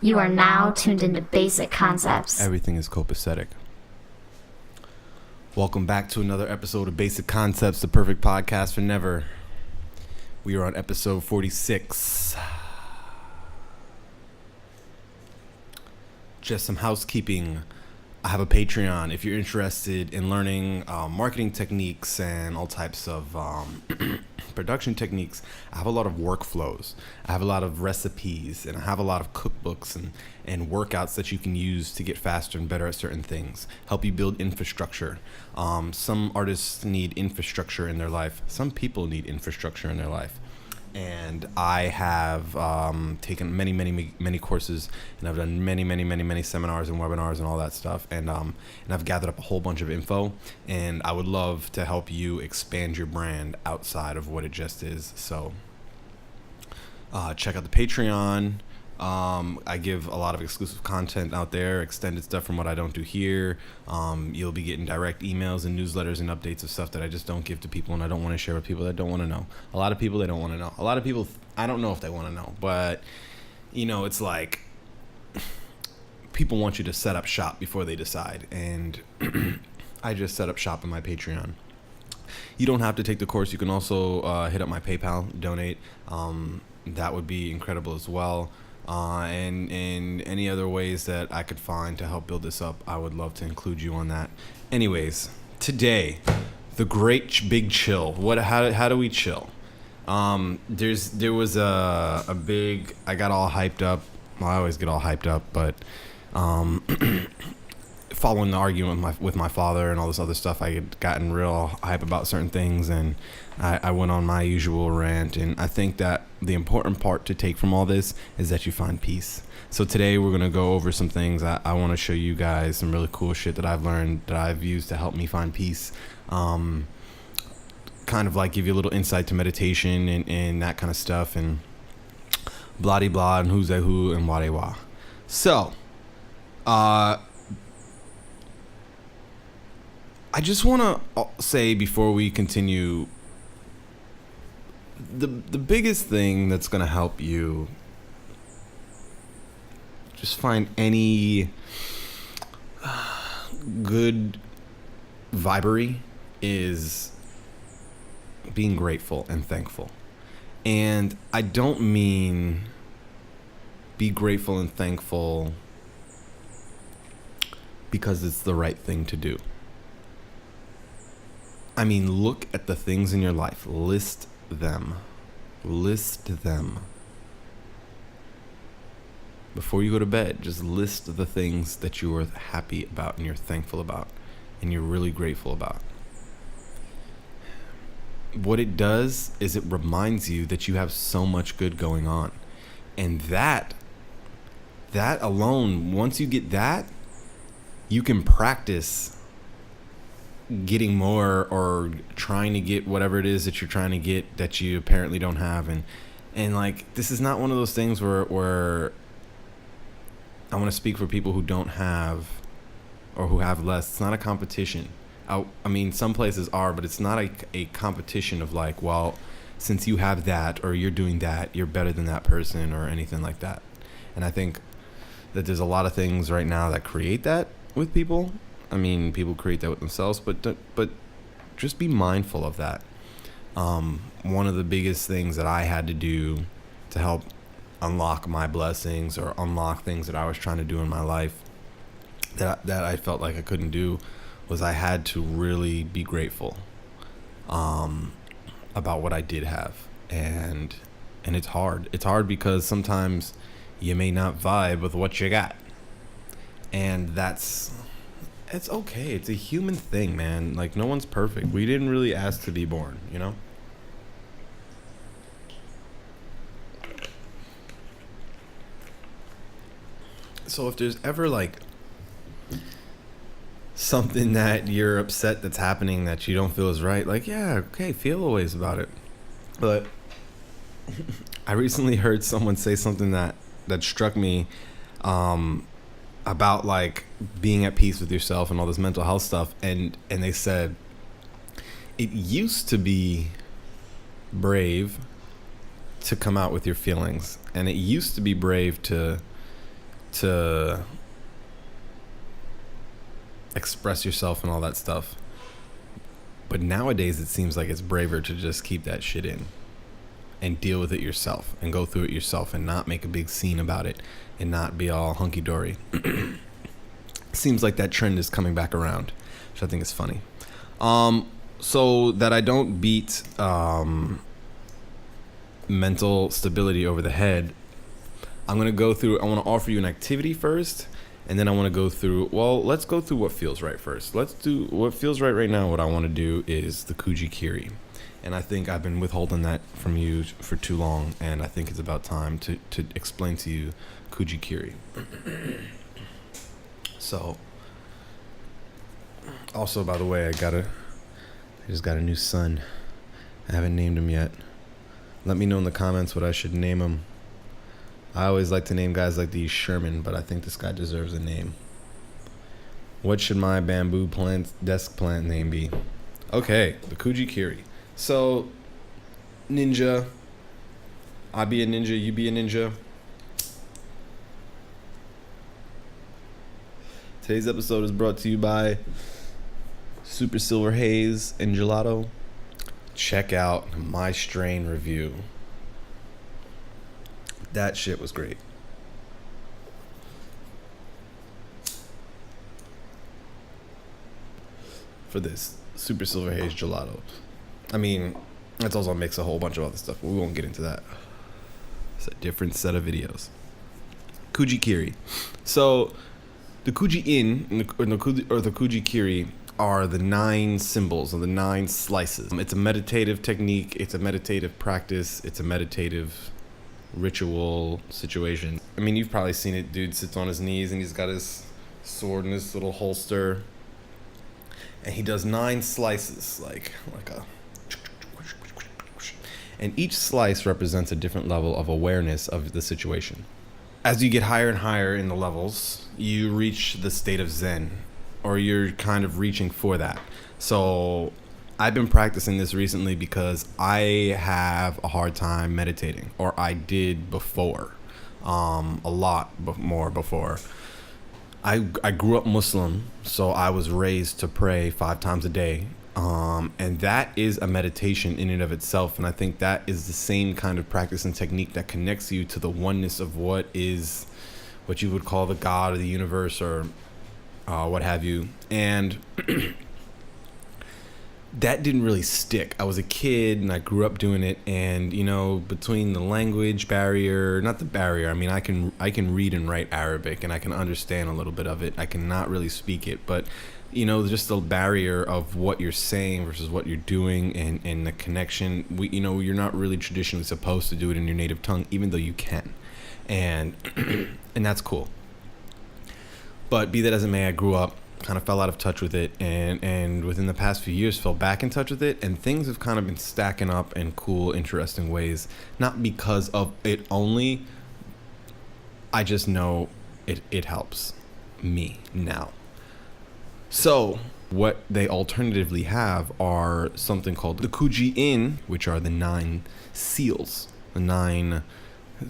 You are now tuned into Basic Concepts. Everything is copacetic. Welcome back to another episode of Basic Concepts, the perfect podcast for never. We are on episode 46. Just some housekeeping. I have a Patreon. If you're interested in learning marketing techniques and all types of production techniques, I have a lot of workflows. I have a lot of recipes, and I have a lot of cookbooks and workouts that you can use to get faster and better at certain things. Help you build infrastructure. Some artists need infrastructure in their life. Some people need infrastructure in their life. And I have taken many courses, and I've done many seminars and webinars and all that stuff, and I've gathered up a whole bunch of info, and I would love to help you expand your brand outside of what it just is. So check out the Patreon. I give a lot of exclusive content out there, extended stuff from what I don't do here. You'll be getting direct emails and newsletters and updates of stuff that I just don't give to people, and I don't want to share with people that don't want to know. A lot of people, they don't want to know. A lot of people, I don't know if they want to know, but you know, it's like people want you to set up shop before they decide, and I just set up shop in my Patreon. You don't have to take the course. You can also hit up my PayPal, donate. That would be incredible as well. And any other ways that I could find to help build this up, I would love to include you on that. Anyways, today, the great big chill. How do we chill? There was a big. I got all hyped up. Well, I always get all hyped up, but following the argument with my father and all this other stuff, I had gotten real hype about certain things, and I went on my usual rant. And I think that the important part to take from all this is that you find peace. So today we're going to go over some things. I want to show you guys some really cool shit that I've learned, that I've used to help me find peace. Kind of like give you a little insight to meditation and that kind of stuff, and blah de blah, and who's that who, and what de wah. So, I just want to say before we continue, the biggest thing that's going to help you just find any good vibery is being grateful and thankful. And I don't mean be grateful and thankful because it's the right thing to do. I mean, look at the things in your life. List them. Before you go to bed, just list the things that you are happy about and you're thankful about and you're really grateful about. What it does is it reminds you that you have so much good going on. And that alone, once you get that, you can practice getting more, or trying to get whatever it is that you're trying to get that you apparently don't have. And like, this is not one of those things where I want to speak for people who don't have or who have less. It's not a competition. I mean, some places are, but it's not a competition of like, well, since you have that or you're doing that, you're better than that person or anything like that. And I think that there's a lot of things right now that create that with people. I mean, people create that with themselves, but just be mindful of that. One of the biggest things that I had to do to help unlock my blessings or unlock things that I was trying to do in my life that I felt like I couldn't do was I had to really be grateful about what I did have. And it's hard. It's hard because sometimes you may not vibe with what you got. And it's okay. It's a human thing, man. Like, no one's perfect. We didn't really ask to be born, you know? So if there's ever, like, something that you're upset that's happening that you don't feel is right, like, yeah, okay, feel a ways about it. But I recently heard someone say something that struck me, about like being at peace with yourself and all this mental health stuff, and they said it used to be brave to come out with your feelings, and it used to be brave to to express yourself and all that stuff. But nowadays it seems like it's braver to just keep that shit in and deal with it yourself and go through it yourself and not make a big scene about it and not be all hunky-dory. Seems like that trend is coming back around, which I think is funny. So that I don't beat mental stability over the head, I want to offer you an activity first, and then I want to go through, let's go through what feels right first. Let's do what feels right now. What I want to do is the Kuji-Kiri. And I think I've been withholding that from you for too long, and I think it's about time to explain to you Kuji-Kiri. So, also, by the way, I just got a new son. I haven't named him yet. Let me know in the comments what I should name him. I always like to name guys like these Sherman, but I think this guy deserves a name. What should my bamboo desk plant name be? Okay, the Kuji-Kiri. So, ninja. I be a ninja, you be a ninja. Today's episode is brought to you by Super Silver Haze and Gelato. Check out my strain review. That shit was great. For this Super Silver Haze Gelato. I mean, that's also mix a whole bunch of other stuff, but we won't get into that. It's a different set of videos. Kuji-Kiri. So, the Kuji-In or the Kuji-Kiri are the 9 symbols or the 9 slices. It's a meditative technique. It's a meditative practice. It's a meditative ritual situation. I mean, you've probably seen it. Dude sits on his knees and he's got his sword in his little holster, and he does 9 slices, like a. And each slice represents a different level of awareness of the situation. As you get higher and higher in the levels, you reach the state of Zen, or you're kind of reaching for that. So I've been practicing this recently because I have a hard time meditating, or I did before, a lot more before. I grew up Muslim, so I was raised to pray 5 times a day. And that is a meditation in and of itself. And I think that is the same kind of practice and technique that connects you to the oneness of what you would call the God of the universe, or what have you. And that didn't really stick. I was a kid and I grew up doing it, and between the language barrier, not the barrier, I mean, I can read and write Arabic and I can understand a little bit of it. I cannot really speak it, but just the barrier of what you're saying versus what you're doing, and the connection. You're not really traditionally supposed to do it in your native tongue, even though you can, and and that's cool. But be that as it may, I grew up, kind of fell out of touch with it, and within the past few years fell back in touch with it, and things have kind of been stacking up in cool, interesting ways. Not because of it only. I just know it helps me now. So what they alternatively have are something called the Kuji-In, which are the 9 seals, the 9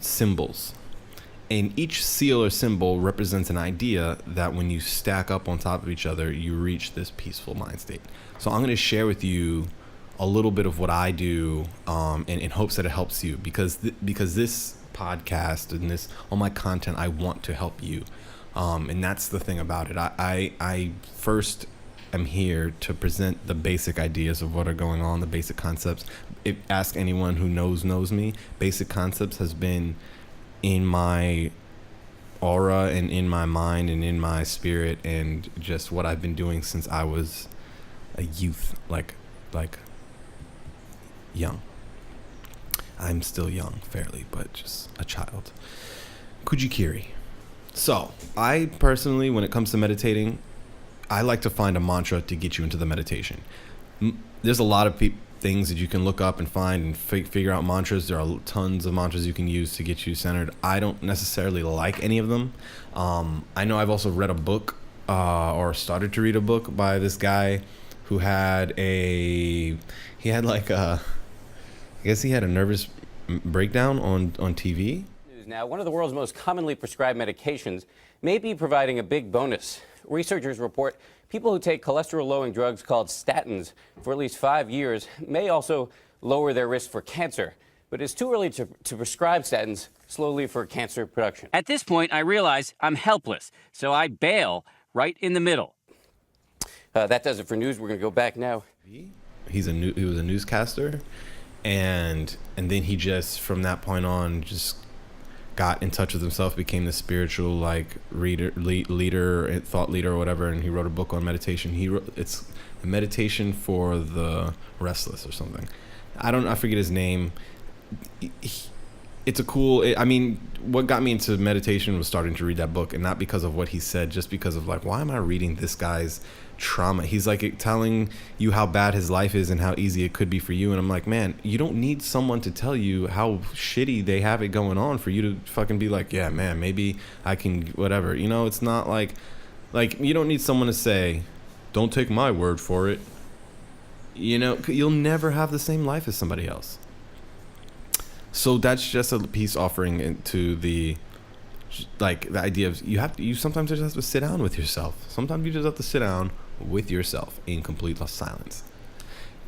symbols. And each seal or symbol represents an idea that when you stack up on top of each other, you reach this peaceful mind state. So I'm going to share with you a little bit of what I do, in hopes that it helps you, because this podcast and all my content, I want to help you. And that's the thing about it. I first am here to present the basic ideas of what are going on, the basic concepts. Ask anyone who knows me. Basic concepts has been in my aura and in my mind and in my spirit, and just what I've been doing since I was a youth, like young. I'm still young, fairly, but just a child. Kuji-Kiri. So, I personally, when it comes to meditating, I like to find a mantra to get you into the meditation. There's a lot of things that you can look up and find and figure out mantras. There are tons of mantras you can use to get you centered. I don't necessarily like any of them. I know I've also read a book, or started to read a book by this guy who had a nervous breakdown on TV. Now, one of the world's most commonly prescribed medications may be providing a big bonus. Researchers report people who take cholesterol-lowering drugs called statins for at least 5 years may also lower their risk for cancer. But it's too early to prescribe statins slowly for cancer production. At this point, I realize I'm helpless, so I bail right in the middle. That does it for news. We're going to go back now. He was a newscaster, and then he just, from that point on, just got in touch with himself, became the spiritual leader, thought leader or whatever, and he wrote a book on meditation. It's a meditation for the restless or something. I forget his name. It's a cool, what got me into meditation was starting to read that book, and not because of what he said, just because of like, why am I reading this guy's trauma? He's like telling you how bad his life is and how easy it could be for you, and I'm like, man, you don't need someone to tell you how shitty they have it going on for you to fucking be like, yeah, man, maybe I can, whatever. It's not like you don't need someone to say, don't take my word for it. You'll never have the same life as somebody else. So that's just a peace offering into the idea of you sometimes just have to sit down with yourself. Sometimes you just have to sit down with yourself in complete silence.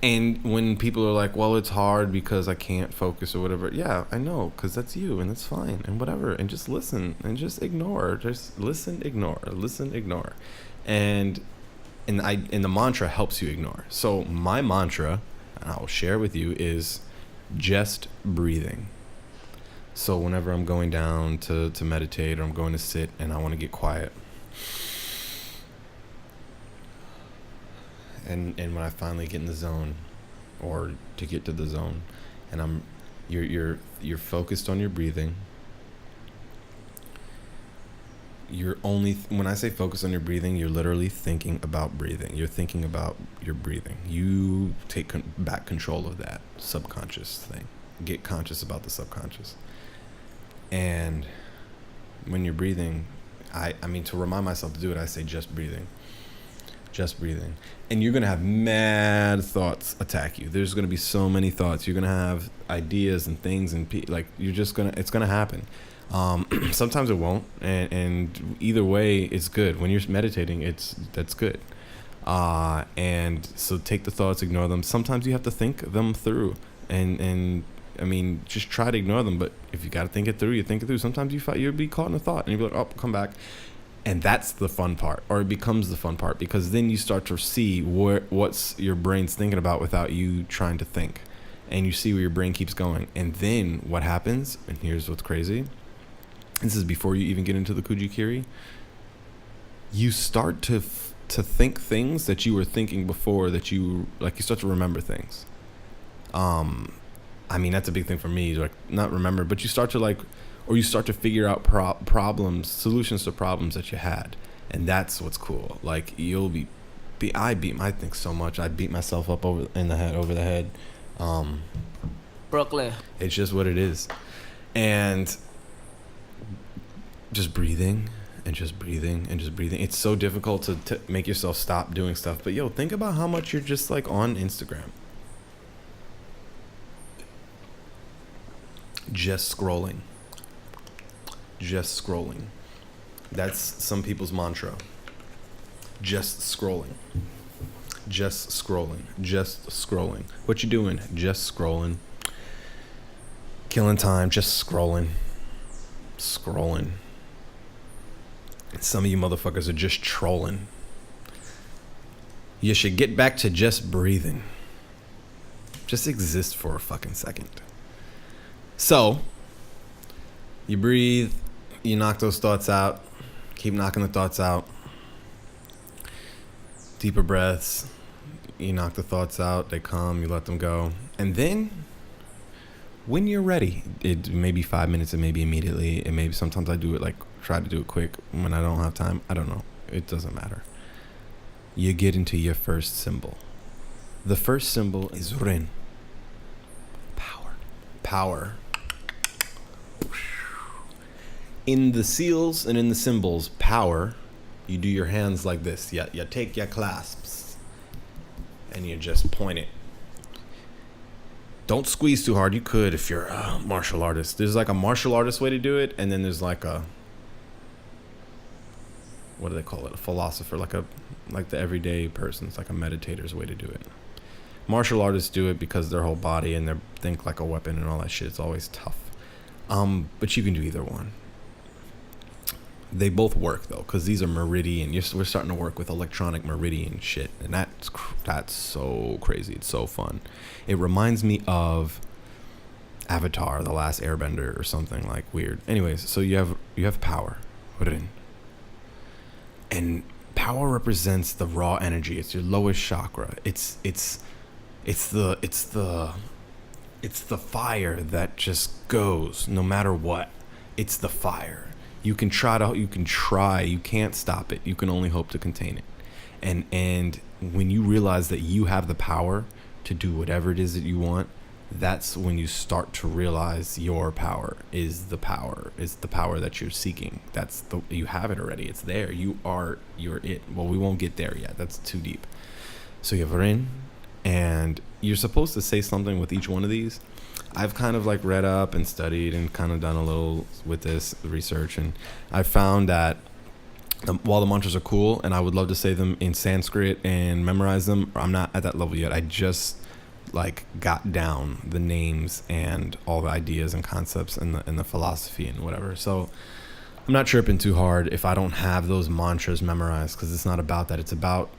And when people are like, well, it's hard because I can't focus or whatever. Yeah, I know, because that's you, and it's fine, and whatever. And just listen and just ignore. Just listen, ignore. And the mantra helps you ignore. So my mantra, and I'll share with you, is just breathing. So whenever I'm going down to meditate, or I'm going to sit and I want to get quiet, and when I finally get in the zone, or to get to the zone, and you're focused on your breathing. When I say focus on your breathing, you're literally thinking about breathing. You're thinking about your breathing. You take back control of that subconscious thing. Get conscious about the subconscious. And when you're breathing, to remind myself to do it, I say just breathing. Just breathing. And you're going to have mad thoughts attack you. There's going to be so many thoughts. You're going to have ideas and things, and it's going to happen. Sometimes it won't, and either way, it's good. When you're meditating, that's good. And so take the thoughts, ignore them. Sometimes you have to think them through, and just try to ignore them. But if you got to think it through, you think it through. Sometimes you'll be caught in a thought, and you'll be like, oh, come back. And that's the fun part, or it becomes the fun part, because then you start to see what's your brain's thinking about without you trying to think, and you see where your brain keeps going. And then what happens, and here's what's crazy. This is before you even get into the Kujikiri. You start to think things that you were thinking before, that you start to remember things. That's a big thing for me, not remember, but you start to figure out solutions to problems that you had. And that's what's cool. I think so much. I beat myself up over the head. Brooklyn. It's just what it is. And just breathing and just breathing and just breathing. It's so difficult to make yourself stop doing stuff. But think about how much you're just on Instagram. Just scrolling. That's some people's mantra. Just scrolling. What you doing? Just scrolling. Killing time, just scrolling. Some of you motherfuckers are just trolling. You should get back to just breathing. Just exist for a fucking second. So, you breathe, you knock those thoughts out, keep knocking the thoughts out. Deeper breaths, you knock the thoughts out, they come, you let them go. And then, when you're ready, it may be 5 minutes, it may be immediately, it may be sometimes I do it try to do it quick when I don't have time. I don't know. It doesn't matter. You get into your first symbol. The first symbol is Ren. Power. In the seals and in the symbols, power, you do your hands like this. You take your clasps and you just point it. Don't squeeze too hard. You could if you're a martial artist. There's like a martial artist way to do it, and then there's like a, what do they call it? A philosopher, like the everyday person. It's like a meditator's way to do it. Martial artists do it because their whole body and they think like a weapon and all that shit. It's always tough. But you can do either one. They both work though, because these are meridian. We're starting to work with electronic meridian shit, and that's so crazy. It's so fun. It reminds me of Avatar, The Last Airbender, or something like weird. Anyways, so you have power, and power represents the raw energy. It's your lowest chakra. It's the fire that just goes no matter what. It's the fire. You can't stop it. You can only hope to contain it. And when you realize that you have the power to do whatever it is that you want, that's when you start to realize your power is the power. It's the power that you're seeking. You have it already. It's there. You're it. Well, we won't get there yet. That's too deep. So you have Rin, and you're supposed to say something with each one of these. I've kind of like read up and studied and kind of done a little with this research, and I found that while the mantras are cool and I would love to say them in Sanskrit and memorize them, I'm not at that level yet. I just like got down the names and all the ideas and concepts and the philosophy and whatever. So I'm not tripping too hard if I don't have those mantras memorized, because it's not about that. It's about,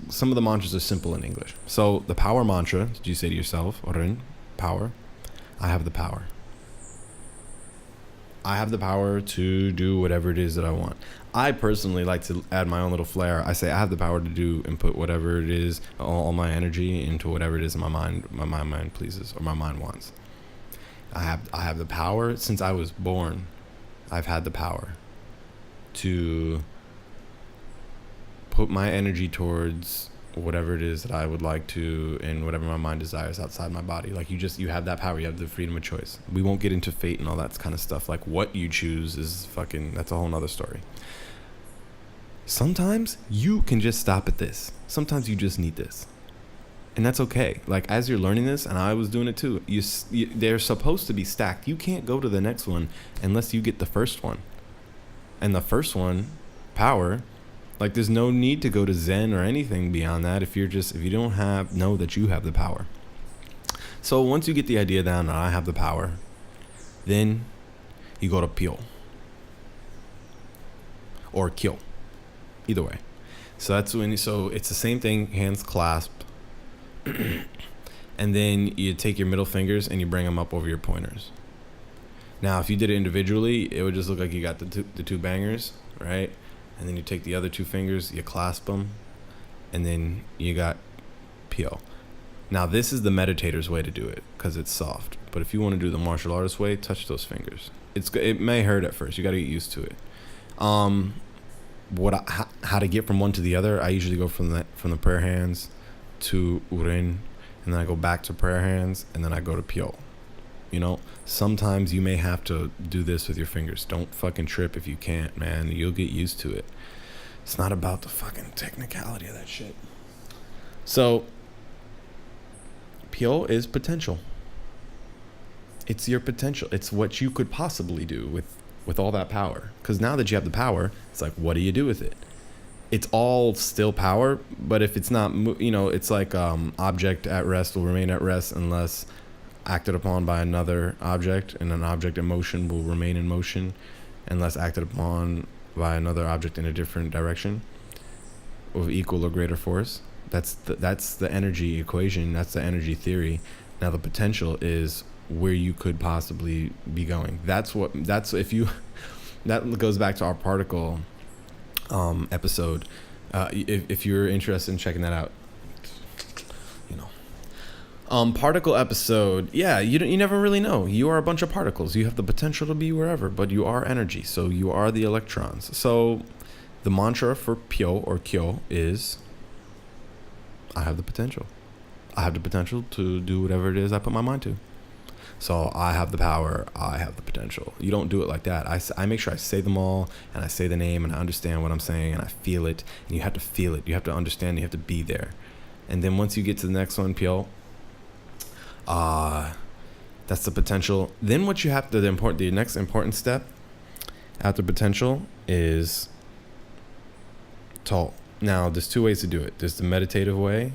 some of the mantras are simple in English. So the power mantra, did you say to yourself, Orin, power? I have the power. I have the power to do whatever it is that I want. I personally like to add my own little flair. I say I have the power to do and put whatever it is, all my energy into whatever it is my mind pleases or my mind wants. I have the power since I was born. I've had the power to put my energy towards whatever it is that I would like to, and whatever my mind desires outside my body. Like you have that power. You have the freedom of choice. We won't get into fate and all that kind of stuff. Like what you choose is that's a whole nother story. Sometimes you can just stop at this. Sometimes you just need this. And that's okay. Like as you're learning this, and I was doing it too, they're supposed to be stacked. You can't go to the next one unless you get the first one. And the first one, power, like there's no need to go to Zen or anything beyond that if you don't know that you have the power. So once you get the idea down that I have the power, then you go to Pyo or Kyo, either way. So that's so it's the same thing, hands clasped, and then you take your middle fingers and you bring them up over your pointers. Now, if you did it individually, it would just look like you got the two bangers, right? And then you take the other two fingers, you clasp them, and then you got Pyo. Now, this is the meditator's way to do it because it's soft. But if you want to do the martial artist way, touch those fingers. It may hurt at first. You got to get used to it. How to get from one to the other? I usually go from the prayer hands to Urin, and then I go back to prayer hands, and then I go to Pyo. You know, sometimes you may have to do this with your fingers. Don't fucking trip if you can't, man. You'll get used to it. It's not about the fucking technicality of that shit. So, Pyo is potential. It's your potential. It's what you could possibly do with all that power. Because now that you have the power, it's like, what do you do with it? It's all still power, but if it's not, it's like object at rest will remain at rest unless acted upon by another object, and an object in motion will remain in motion unless acted upon by another object in a different direction of equal or greater force. That's the energy equation. That's the energy theory. Now the potential is where you could possibly be going. That goes back to our particle episode. If you're interested in checking that out, particle episode. Yeah, you never really know. You are a bunch of particles. You have the potential to be wherever, but you are energy. So you are the electrons. So the mantra for Pyo or Kyo is, I have the potential. I have the potential to do whatever it is I put my mind to. So I have the power. I have the potential. You don't do it like that. I make sure I say them all, and I say the name, and I understand what I'm saying, and I feel it. And you have to feel it. You have to understand. You have to be there. And then once you get to the next one, Pyo, That's the potential. Then what you have to, the next important step after potential is To. Now, there's two ways to do it. There's the meditative way,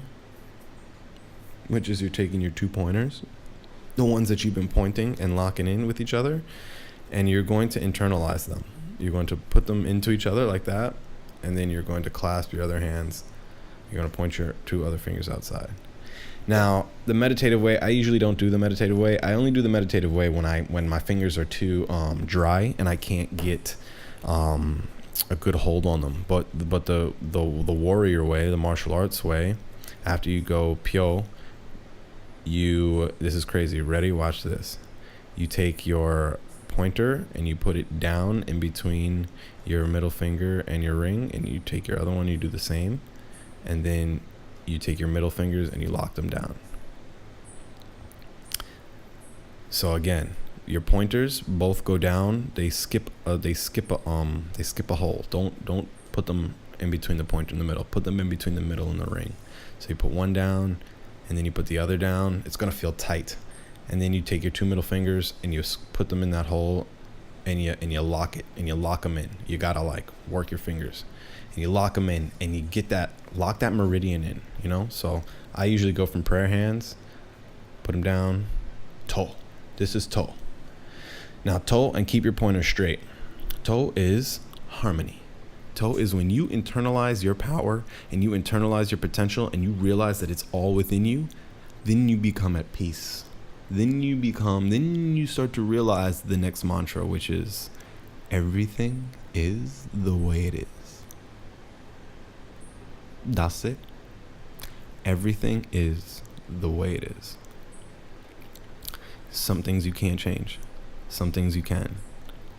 which is you're taking your 2 pointers, the ones that you've been pointing and locking in with each other, and you're going to internalize them. You're going to put them into each other like that, and then you're going to clasp your other hands. You're going to point your 2 other fingers outside. Now, the meditative way, I usually don't do the meditative way. I only do the meditative way when my fingers are too dry and I can't get a good hold on them. But the warrior way, the martial arts way, after you go Pyo, this is crazy. Ready? Watch this. You take your pointer and you put it down in between your middle finger and your ring, and you take your other one, you do the same, and then you take your middle fingers and you lock them down. So again, your pointers both go down. They skip a hole. Don't put them in between the pointer and the middle. Put them in between the middle and the ring. So you put one down, and then you put the other down. It's gonna feel tight. And then you take your 2 middle fingers and you put them in that hole, and you lock it, and you lock them in. You gotta work your fingers, and you lock them in, and you lock that meridian in. So I usually go from prayer hands, put them down, To. This is To. Now To, and keep your pointer straight. To is harmony. To is when you internalize your power and you internalize your potential and you realize that it's all within you, then you become at peace. Then you start to realize the next mantra, which is everything is the way it is. That's it. Everything is the way it is. Some things you can't change. Some things you can.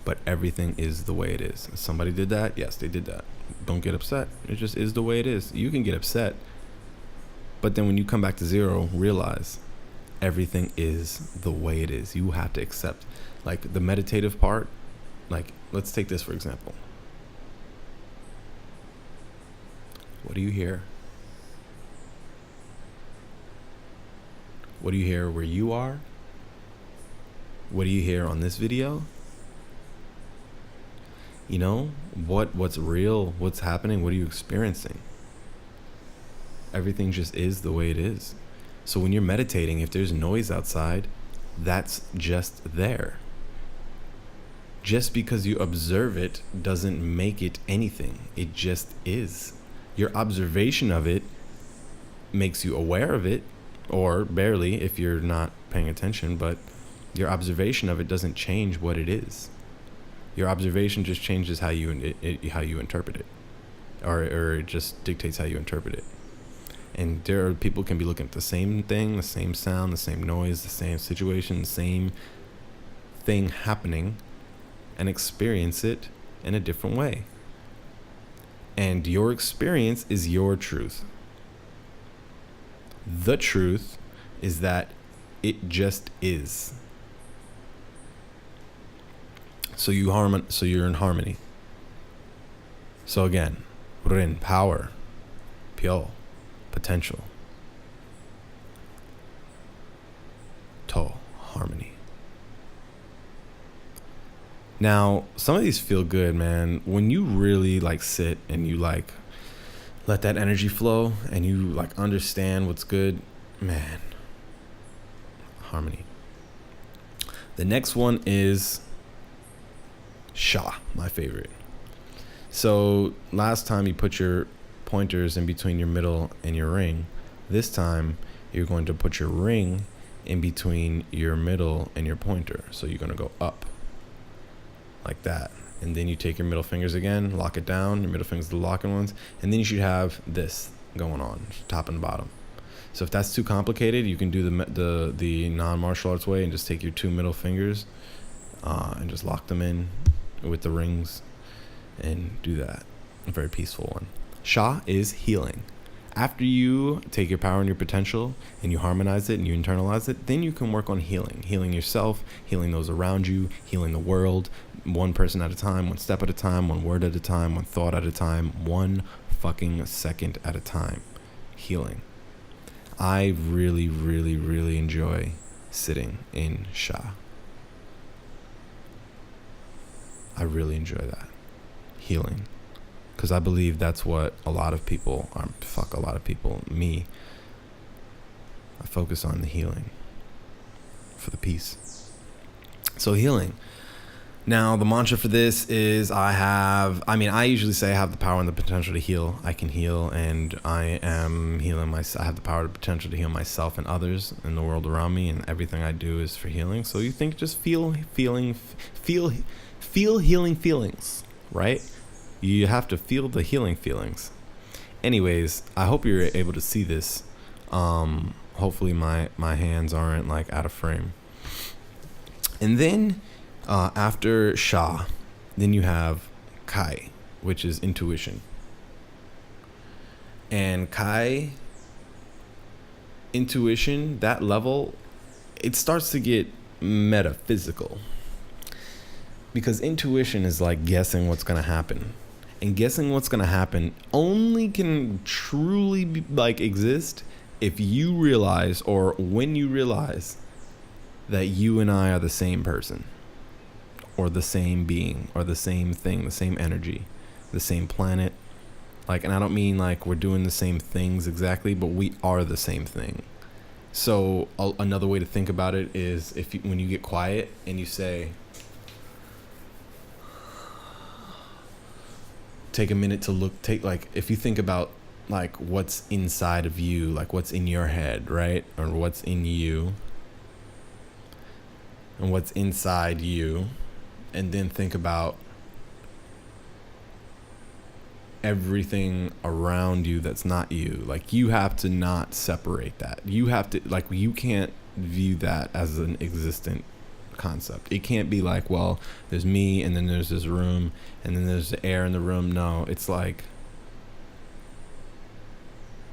But everything is the way it is. Somebody did that? Yes, they did that. Don't get upset. It just is the way it is. You can get upset. But then when you come back to zero, realize everything is the way it is. You have to accept. The meditative part, let's take this for example. What do you hear? What do you hear where you are? What do you hear on this video? What's real? What's happening? What are you experiencing? Everything just is the way it is. So when you're meditating, if there's noise outside, that's just there. Just because you observe it doesn't make it anything. It just is. Your observation of it makes you aware of it, or barely if you're not paying attention, but your observation of it doesn't change what it is. Your observation just changes how you interpret it, or it just dictates how you interpret it. And people can be looking at the same thing, the same sound, the same noise, the same situation, the same thing happening, and experience it in a different way. And your experience is your truth. The truth is that it just is. So you're in harmony. So again, Rin, power, Pyo, potential, To, harmony. Now, some of these feel good, man. When you really sit and you let that energy flow and you understand what's good, man. Harmony. The next one is Sha, my favorite. So last time you put your pointers in between your middle and your ring. This time you're going to put your ring in between your middle and your pointer. So you're going to go up like that. And then you take your middle fingers again, lock it down. Your middle fingers are the locking ones. And then you should have this going on, top and bottom. So if that's too complicated, you can do the non-martial arts way and just take your 2 middle fingers and just lock them in with the rings and do that. A very peaceful one. Sha is healing. After you take your power and your potential and you harmonize it and you internalize it, then you can work on healing yourself, healing those around you, healing the world, one person at a time, one step at a time, one word at a time, one thought at a time, one fucking second at a time. Healing. I really, really, really enjoy sitting in Sha. I really enjoy that. Healing. Because I believe that's what a lot of people, me, I focus on the healing for the peace. So healing. Now, the mantra for this is I usually say I have the power and the potential to heal. I can heal, and I am healing myself. I have the power and the potential to heal myself and others in the world around me, and everything I do is for healing. So you think just feel healing feelings, right? You have to feel the healing feelings. Anyways, I hope you're able to see this. Hopefully my hands aren't like out of frame. And then after Sha, then you have Kai, which is intuition. And Kai, intuition, that level, it starts to get metaphysical. Because intuition is like guessing what's going to happen. And guessing what's going to happen only can truly exist if you realize, or when you realize, that you and I are the same person, or the same being, or the same thing, the same energy, the same planet. And I don't mean like we're doing the same things exactly, but we are the same thing. So another way to think about it is when you get quiet and you say, take a minute to look, if you think about what's inside of you, what's in your head, right? Or what's in you and what's inside you, and then think about everything around you that's not you. You have to not separate that. You have to, you can't view that as an existent concept. It can't be well, there's me and then there's this room and then there's the air in the room. No, it's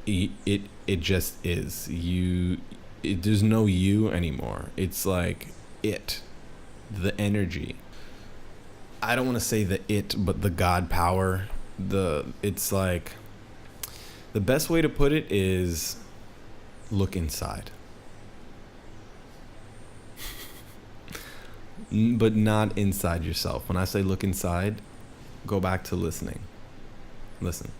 it just is. There's no you anymore. It's the energy. I don't want to say but the God power. It's the best way to put it is look inside. But not inside yourself. When I say look inside, go back to listening. Listen.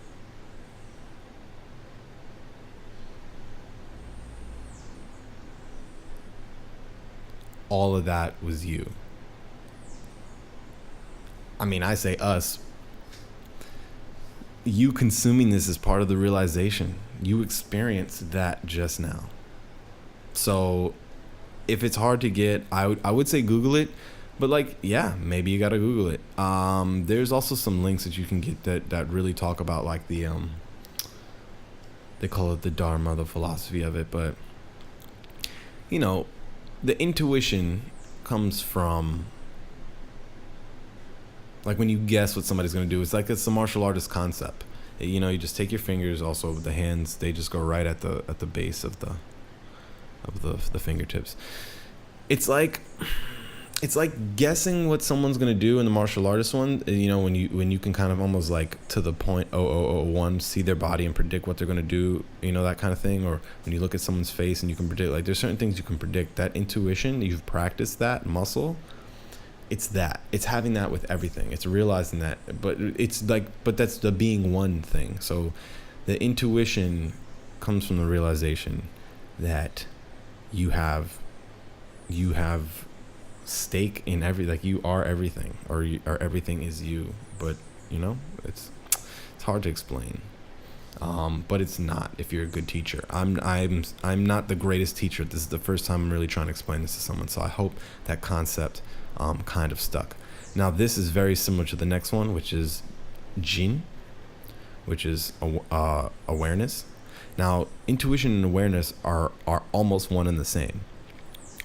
All of that was you. I say us. You consuming this is part of the realization. You experienced that just now. So if it's hard to get, I would say Google it, but maybe you gotta Google it. There's also some links that you can get that really talk about they call it the Dharma, the philosophy of it, but the intuition comes from when you guess what somebody's gonna do. It's a martial artist concept. You just take your fingers, also the hands, they just go right at the base of the fingertips. It's like guessing what someone's gonna do in the martial artist one. When you can kind of almost to the point 0001 see their body and predict what they're gonna do. That kind of thing. Or when you look at someone's face and you can predict. There's certain things you can predict. That intuition, you've practiced that muscle. It's having that with everything. It's realizing that. But but that's the being one thing. So the intuition comes from the realization that you have stake in you are everything, or everything is you. But it's hard to explain. But it's not if you're a good teacher. I'm not the greatest teacher. This is the first time I'm really trying to explain this to someone. So I hope that concept kind of stuck. Now this is very similar to the next one, which is Jin, which is awareness. Now, intuition and awareness are almost one and the same.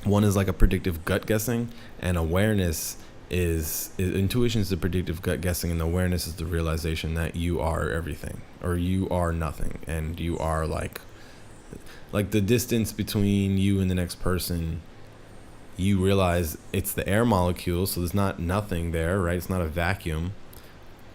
One is a predictive gut guessing, and awareness intuition is the predictive gut guessing, and awareness is the realization that you are everything, or you are nothing, and you are the distance between you and the next person. You realize it's the air molecule, so there's not nothing there, right? It's not a vacuum.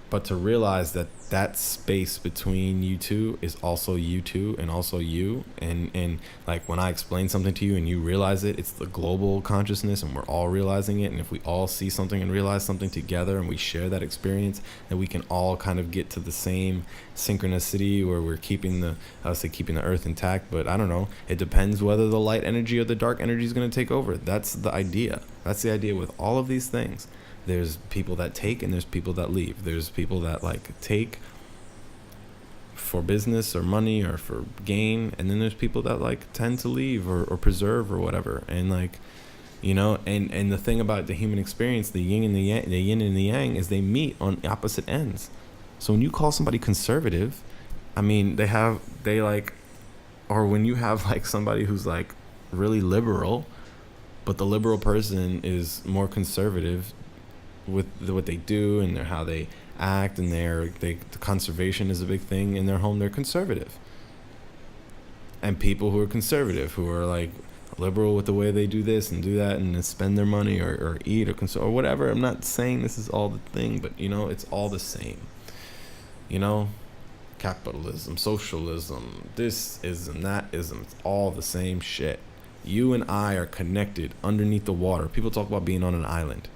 But to realize that that space between you two is also you two and also you. And like when I explain something to you and you realize it, it's the global consciousness and we're all realizing it. And if we all see something and realize something together and we share that experience, then we can all kind of get to the same synchronicity where we're keeping the earth intact. But I don't know. It depends whether the light energy or the dark energy is going to take over. That's the idea. That's the idea with all of these things. There's people that take and there's people that leave. There's people that like take for business or money or for gain, and then there's people that like tend to leave or preserve or whatever. And like, you know, and the thing about the human experience, the yin and the yang is they meet on opposite ends. So when you call somebody conservative, I mean, or when you have like somebody who's like really liberal, but the liberal person is more conservative with what they do and how they act, and the conservation is a big thing in their home. They're conservative. And people who are conservative, who are like liberal with the way they do this and do that and spend their money or eat or whatever. I'm not saying this is all the thing, but you know, it's all the same. You know, capitalism, socialism, this ism, that ism, it's all the same shit. You and I are connected underneath the water. People talk about being on an island.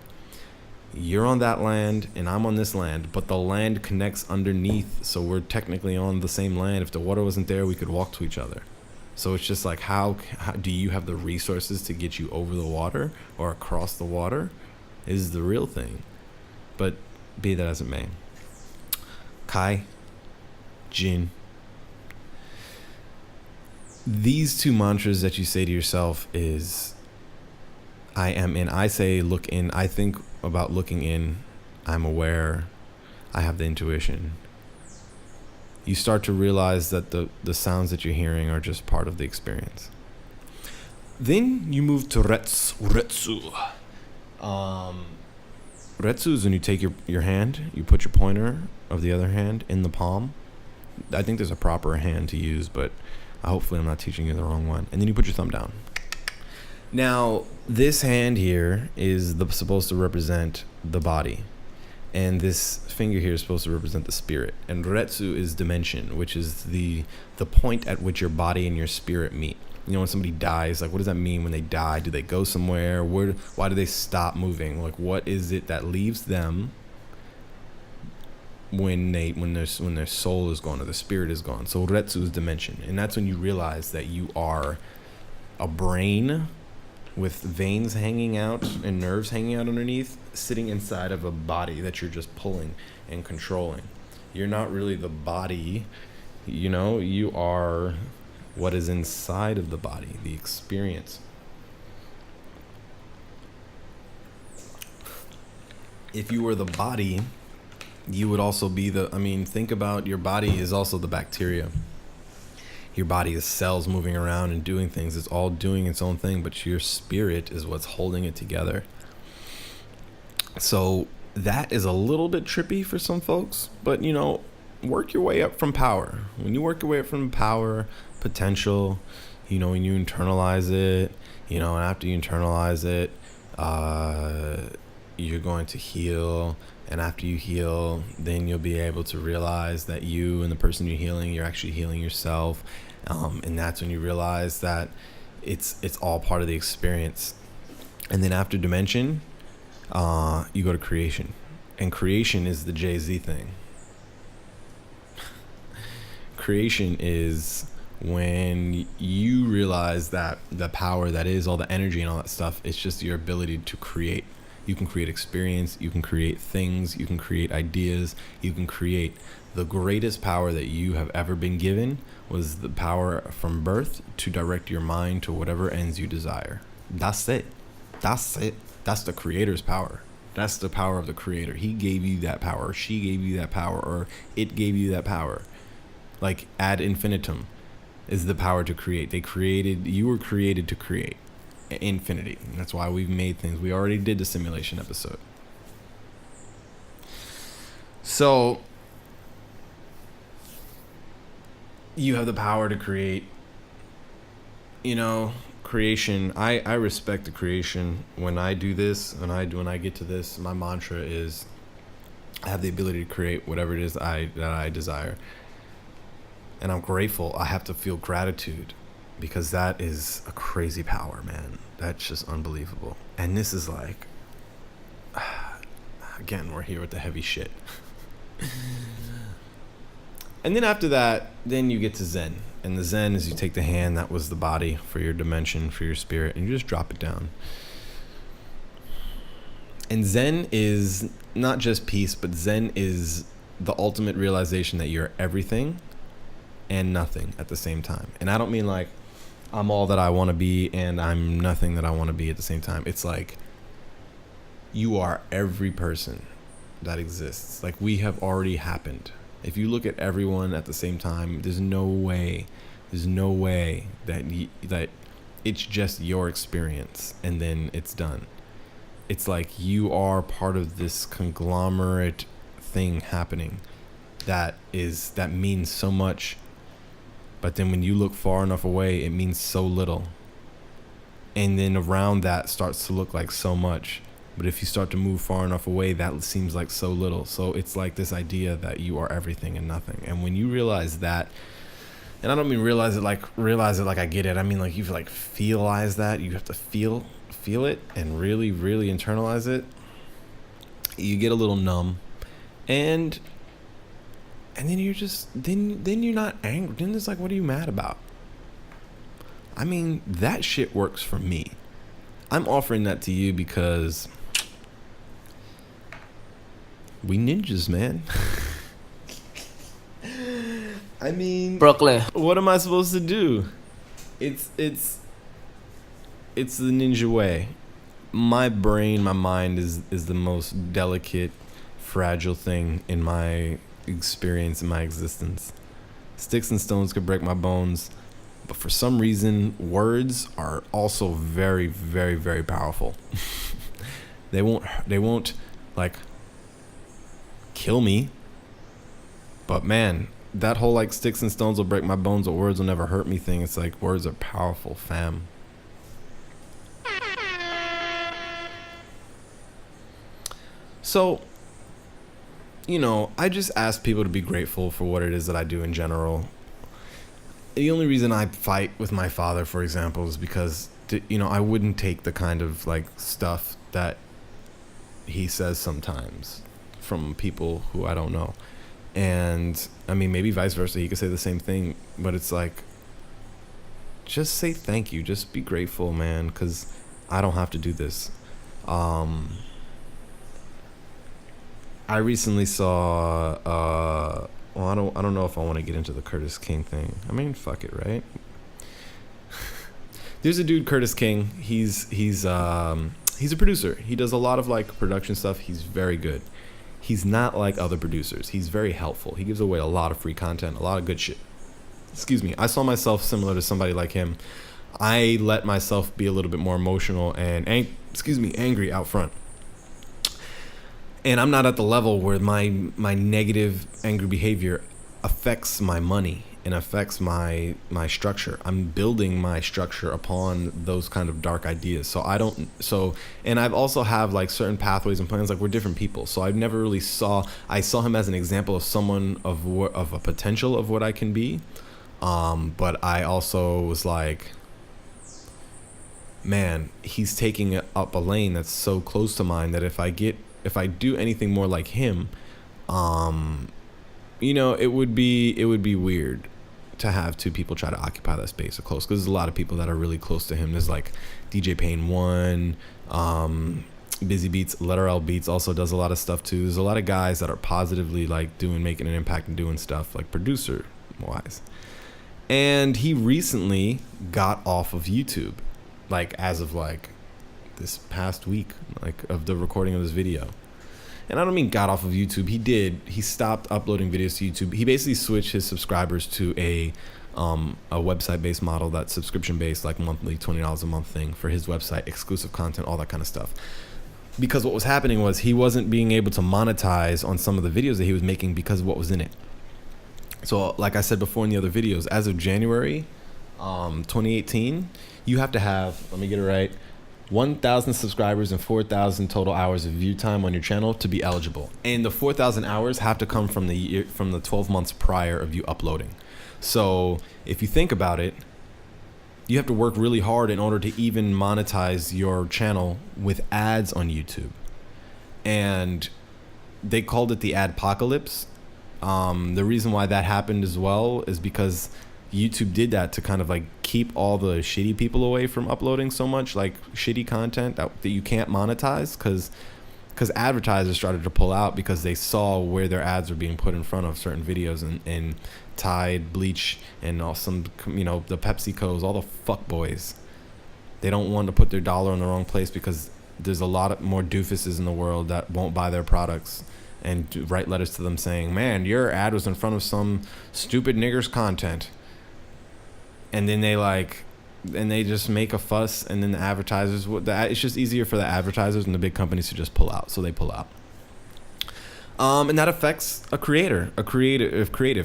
You're on that land and I'm on this land, but the land connects underneath, so we're technically on the same land. If the water wasn't there, we could walk to each other. So it's just like, how do you have the resources to get you over the water or across the water is the real thing. But be that as it may. Kai, Jin. These two mantras that you say to yourself is, I am in. I say look in. I think about looking in. I'm aware. I have the intuition. You start to realize that the sounds that you're hearing are just part of the experience. Then you move to Retsu. Retsu is when you take your hand, you put your pointer of the other hand in the palm. I think there's a proper hand to use, but hopefully I'm not teaching you the wrong one. And then you put your thumb down. Now, this hand here is supposed to represent the body. And this finger here is supposed to represent the spirit. And Retsu is dimension, which is the point at which your body and your spirit meet. You know, when somebody dies, like, what does that mean when they die? Do they go somewhere? Why do they stop moving? Like, what is it that leaves them when their soul is gone or the spirit is gone? So Retsu is dimension. And that's when you realize that you are a brain with veins hanging out and nerves hanging out underneath, sitting inside of a body that you're just pulling and controlling. You're not really the body, you know, you are what is inside of the body, the experience. If you were the body, you would also be think about your body is also the bacteria. Your body is cells moving around and doing things. It's all doing its own thing, but your spirit is what's holding it together. So that is a little bit trippy for some folks, but you know, work your way up from power. When you work your way up from power, potential, you know, when you internalize it, you know, and after you internalize it, you're going to heal. And after you heal, then you'll be able to realize that you and the person you're healing, you're actually healing yourself. And that's when you realize that it's all part of the experience. And then after dimension, you go to creation. And creation is the Jay-Z thing. Creation is when you realize that the power that is all the energy and all that stuff, it's just your ability to create. You can create experience, you can create things, you can create ideas, you can create. The greatest power that you have ever been given was the power from birth to direct your mind to whatever ends you desire. That's it. That's it. That's the creator's power. That's the power of the creator. He gave you that power, or she gave you that power, or it gave you that power. Like ad infinitum is the power to create. You were created to create. Infinity. And that's why we've made things. We already did the simulation episode. So you have the power to create. You know, creation. I respect the creation. When I do this, when I get to this, my mantra is I have the ability to create whatever it is that I desire. And I'm grateful. I have to feel gratitude because that is a crazy power, man. That's just unbelievable. And this is like, again, we're here with the heavy shit. And then after that, then you get to Zen. And the Zen is you take the hand that was the body for your dimension, for your spirit, and you just drop it down. And Zen is not just peace, but Zen is the ultimate realization that you're everything and nothing at the same time. And I don't mean like I'm all that I want to be and I'm nothing that I want to be at the same time. It's like you are every person that exists. Like we have already happened. If you look at everyone at the same time, there's no way that that it's just your experience and then it's done. It's like you are part of this conglomerate thing happening that means so much, but then when you look far enough away, it means so little. And then around that starts to look like so much. But if you start to move far enough away, that seems like so little. So it's like this idea that you are everything and nothing. And when you realize that, and I don't mean realize it like I get it. I mean like you like feelize that. You have to feel it and really, really internalize it. You get a little numb, and then you're just then you're not angry. Then it's like, what are you mad about? I mean, that shit works for me. I'm offering that to you because we ninjas, man. I mean, Brooklyn. What am I supposed to do? It's the ninja way. My brain, my mind is the most delicate, fragile thing in my experience, in my existence. Sticks and stones could break my bones, but for some reason, words are also very, very, very powerful. They won't like kill me, but man, that whole like sticks and stones will break my bones, but words will never hurt me thing. It's like words are powerful, fam. So, you know, I just ask people to be grateful for what it is that I do in general. The only reason I fight with my father, for example, is because, you know, I wouldn't take the kind of like stuff that he says sometimes from people who I don't know. And I mean, maybe vice versa. He could say the same thing, but it's like, just say thank you. Just be grateful, man, because I don't have to do this. I recently saw, well, I don't know if I want to get into the Curtis King thing. I mean, fuck it, right? There's a dude, Curtis King. He's a producer. He does a lot of like production stuff. He's very good. He's not like other producers. He's very helpful. He gives away a lot of free content, a lot of good shit. Excuse me. I saw myself similar to somebody like him. I let myself be a little bit more emotional and angry out front. And I'm not at the level where my negative, angry behavior affects my money and affects my structure. I'm building my structure upon those kind of dark ideas. And I've also have like certain pathways and plans. Like we're different people. So I've never really I saw him as an example of someone of a potential of what I can be. But I also was like, man, he's taking up a lane that's so close to mine that if I do anything more like him, you know, it would be weird to have two people try to occupy that space so close, because there's a lot of people that are really close to him. There's like DJ Payne 1, Busy Beats, Letter L Beats also does a lot of stuff too. There's a lot of guys that are positively like making an impact and doing stuff like producer wise. And he recently got off of YouTube, like as of like this past week, like of the recording of this video. And I don't mean got off of YouTube. He stopped uploading videos to YouTube. He basically switched his subscribers to a website-based model that's subscription-based, like monthly, $20 a month thing for his website, exclusive content, all that kind of stuff. Because what was happening was he wasn't being able to monetize on some of the videos that he was making because of what was in it. So like I said before in the other videos, as of January 2018, you have to have, let me get it right, 1,000 subscribers and 4,000 total hours of view time on your channel to be eligible. And the 4,000 hours have to come from the 12 months prior of you uploading. So if you think about it, you have to work really hard in order to even monetize your channel with ads on YouTube. And they called it the adpocalypse. The reason why that happened as well is because YouTube did that to kind of like keep all the shitty people away from uploading so much like shitty content that you can't monetize, because advertisers started to pull out because they saw where their ads were being put in front of certain videos, and Tide, Bleach, and all some, the PepsiCos, all the fuck boys. They don't want to put their dollar in the wrong place because there's a lot of more doofuses in the world that won't buy their products and write letters to them saying, man, your ad was in front of some stupid niggers content. And then they just make a fuss, and then the advertisers, it's just easier for the advertisers and the big companies to just pull out. So they pull out. And that affects a creative,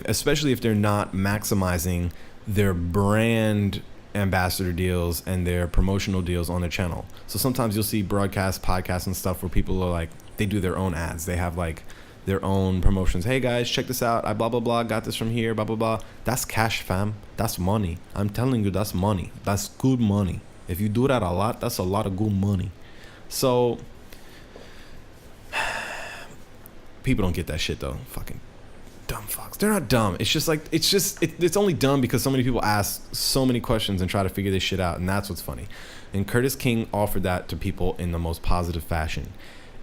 especially if they're not maximizing their brand ambassador deals and their promotional deals on their channel. So sometimes you'll see broadcast podcasts and stuff where people are like, they do their own ads. They have like their own promotions. Hey guys, check this out. I blah, blah, blah. Got this from here, blah, blah, blah. That's cash, fam. That's money. I'm telling you, that's money. That's good money. If you do that a lot, that's a lot of good money. So people don't get that shit though. Fucking dumb fucks. They're not dumb. It's just like, it's only dumb because so many people ask so many questions and try to figure this shit out. And that's what's funny. And Curtis King offered that to people in the most positive fashion.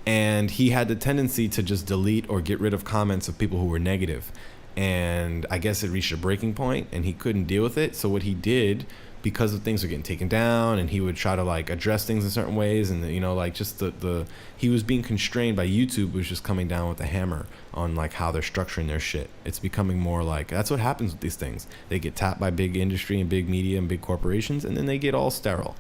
And he had the tendency to just delete or get rid of comments of people who were negative. And I guess it reached a breaking point and he couldn't deal with it. So what he did, because of things were getting taken down, and he would try to like address things in certain ways, and just he was being constrained by YouTube, was just coming down with a hammer on like how they're structuring their shit. It's becoming more like, that's what happens with these things. They get tapped by big industry and big media and big corporations, and then they get all sterile.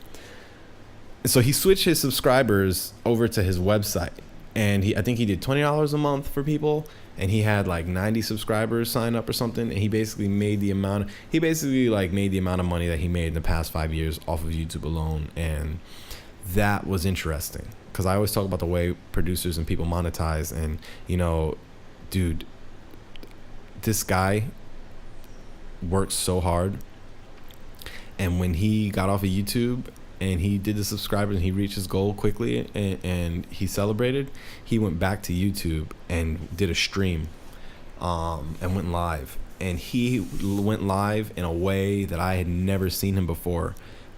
So he switched his subscribers over to his website, and I think he did $20 a month for people, and he had like 90 subscribers sign up or something, and he basically made the amount of money that he made in the past 5 years off of YouTube alone. And that was interesting, because I always talk about the way producers and people monetize, and dude, this guy works so hard, and when he got off of YouTube and he did the subscribers and he reached his goal quickly, and he celebrated, he went back to YouTube and did a stream and went live. And he went live in a way that I had never seen him before.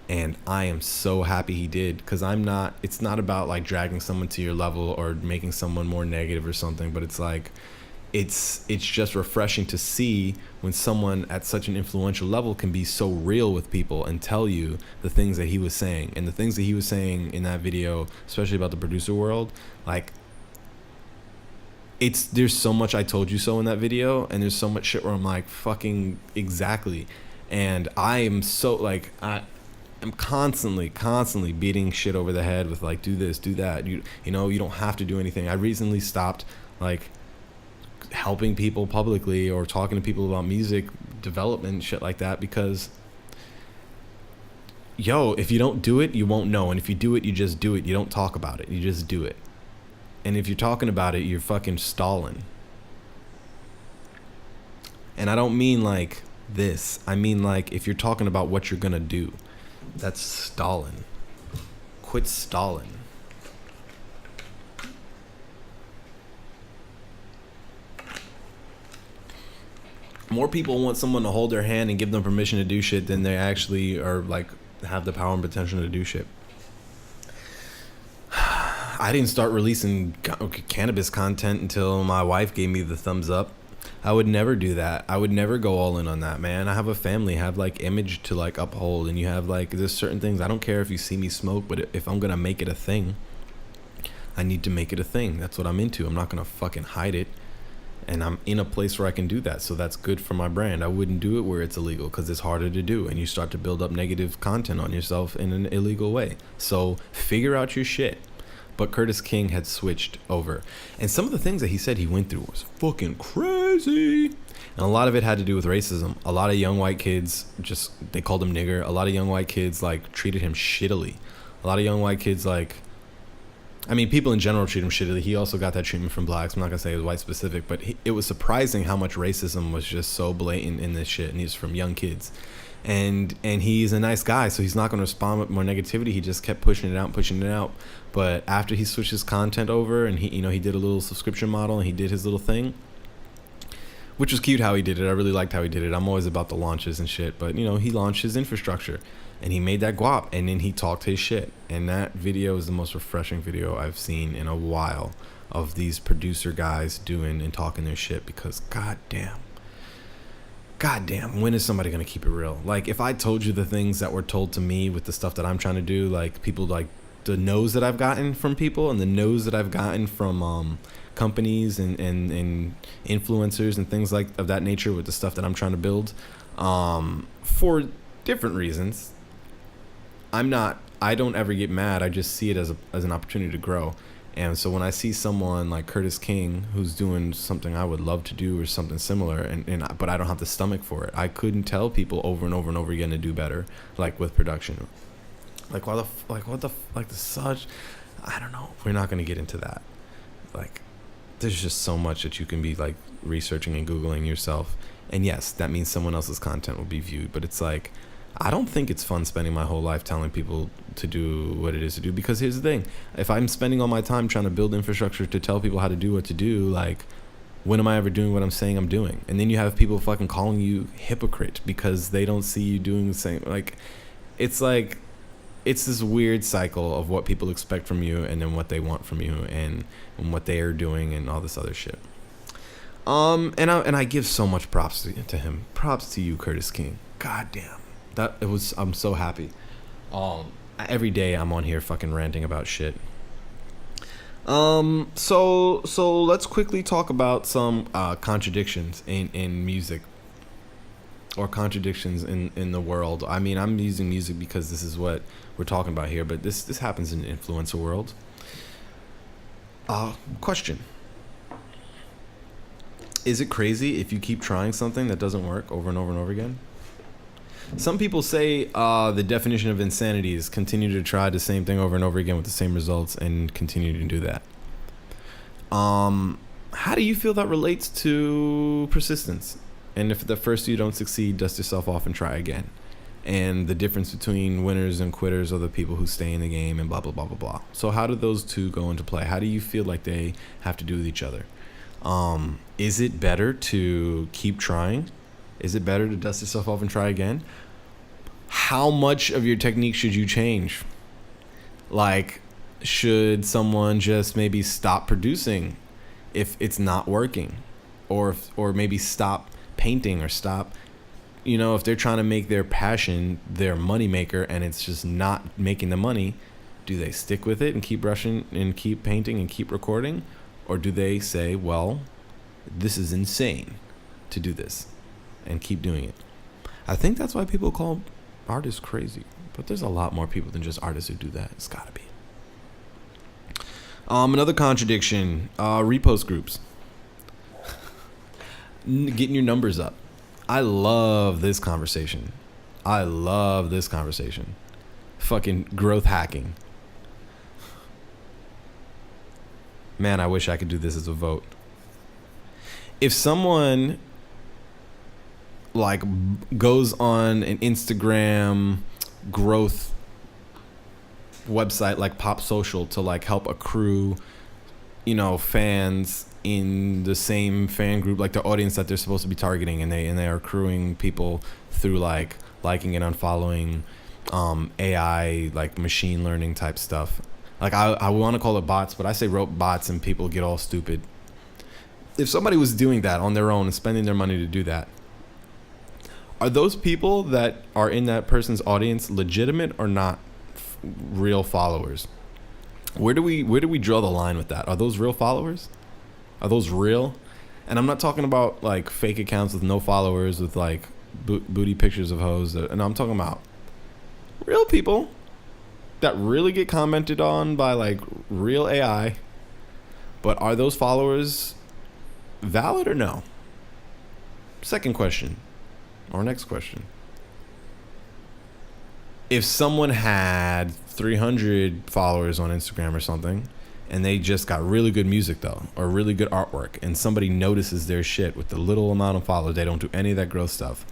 And I am so happy he did, because it's not about like dragging someone to your level or making someone more negative or something, but it's like, it's just refreshing to see when someone at such an influential level can be so real with people and tell you the things that he was saying. And the things that he was saying in that video, especially about the producer world, like, there's so much I told you so in that video, and there's so much shit where I'm like, fucking exactly. And I am so like, I'm constantly beating shit over the head with like, do this, do that. You don't have to do anything. I recently stopped like helping people publicly or talking to people about music development and shit like that, because if you don't do it, you won't know. And if you do it, you just do it. You don't talk about it. You just do it. And if you're talking about it, you're fucking stalling. And I don't mean like this. I mean like, if you're talking about what you're gonna do, that's stalling. Quit stalling. More people want someone to hold their hand and give them permission to do shit than they actually are like have the power and potential to do shit. I didn't start releasing cannabis content until my wife gave me the thumbs up. I would never do that. I would never go all in on that, man. I have a family, I have like image to like uphold, and you have like, there's certain things. I don't care if you see me smoke, but if I'm gonna make it a thing, I need to make it a thing. That's what I'm into. I'm not gonna fucking hide it. And I'm in a place where I can do that. So that's good for my brand. I wouldn't do it where it's illegal, because it's harder to do. And you start to build up negative content on yourself in an illegal way. So figure out your shit. But Curtis King had switched over. And some of the things that he said he went through was fucking crazy. And a lot of it had to do with racism. A lot of young white kids they called him nigger. A lot of young white kids like treated him shittily. A lot of young white kids, like, I mean, people in general treat him shittily. He also got that treatment from blacks. I'm not gonna say it was white specific, but it was surprising how much racism was just so blatant in this shit, and he's from young kids. And he's a nice guy, so he's not going to respond with more negativity. He just kept pushing it out. But after he switched his content over, and he did a little subscription model, and he did his little thing, which was cute how he did it. I really liked how he did it. I'm always about the launches and shit, but he launched his infrastructure, and he made that guap, and then he talked his shit. And that video is the most refreshing video I've seen in a while of these producer guys doing and talking their shit, because goddamn, when is somebody going to keep it real? Like, if I told you the things that were told to me with the stuff that I'm trying to do, like, people, like, the no's that I've gotten from people and the no's that I've gotten from companies and influencers and things like of that nature with the stuff that I'm trying to build, for different reasons, I don't ever get mad. I just see it as an opportunity to grow. And so when I see someone like Curtis King, who's doing something I would love to do or something similar, but I don't have the stomach for it. I couldn't tell people over and over and over again to do better, like with production. Like, such, I don't know. We're not going to get into that. Like, there's just so much that you can be like researching and Googling yourself. And yes, that means someone else's content will be viewed, but it's like, I don't think it's fun spending my whole life telling people to do what it is to do, because here's the thing. If I'm spending all my time trying to build infrastructure to tell people how to do what to do, like, when am I ever doing what I'm saying I'm doing? And then you have people fucking calling you hypocrite because they don't see you doing the same. Like, it's this weird cycle of what people expect from you and then what they want from you and what they are doing and all this other shit. And I give so much props to him. Props to you, Curtis King. God damn. I'm so happy. Every day I'm on here fucking ranting about shit. So let's quickly talk about some contradictions in music, or contradictions in the world. I mean, I'm using music because this is what we're talking about here, but this happens in the influencer world. Question. Is it crazy if you keep trying something that doesn't work over and over and over again? Some people say the definition of insanity is continue to try the same thing over and over again with the same results and continue to do that. How do you feel that relates to persistence? And if at the first you don't succeed, dust yourself off and try again. And the difference between winners and quitters are the people who stay in the game and blah, blah, blah, blah, blah. So how do those two go into play? How do you feel like they have to do with each other? Is it better to keep trying? Is it better to dust yourself off and try again? How much of your technique should you change? Like, should someone just maybe stop producing if it's not working? Or maybe stop painting, or stop, if they're trying to make their passion their moneymaker and it's just not making the money, do they stick with it and keep brushing and keep painting and keep recording? Or do they say, well, this is insane to do this, and keep doing it? I think that's why people call artists crazy. But there's a lot more people than just artists who do that. It's gotta be. Another contradiction, repost groups. Getting your numbers up. I love this conversation. Fucking growth hacking. Man, I wish I could do this as a vote. If someone like goes on an Instagram growth website like Pop Social to like help accrue, fans in the same fan group, like the audience that they're supposed to be targeting, and they are accruing people through like liking and unfollowing, AI, like machine learning type stuff. Like I want to call it bots, but I say bots and people get all stupid. If somebody was doing that on their own and spending their money to do that, are those people that are in that person's audience legitimate or not real followers? Where do we draw the line with that? Are those real followers? Are those real? And I'm not talking about like fake accounts with no followers with like booty pictures of hoes. And I'm talking about real people that really get commented on by like real AI. But are those followers valid or no? Second question, or next question. if someone had 300 followers on Instagram or something, and they just got really good music though, or really good artwork, and somebody notices their shit with the little amount of followers, they don't do any of that growth stuff.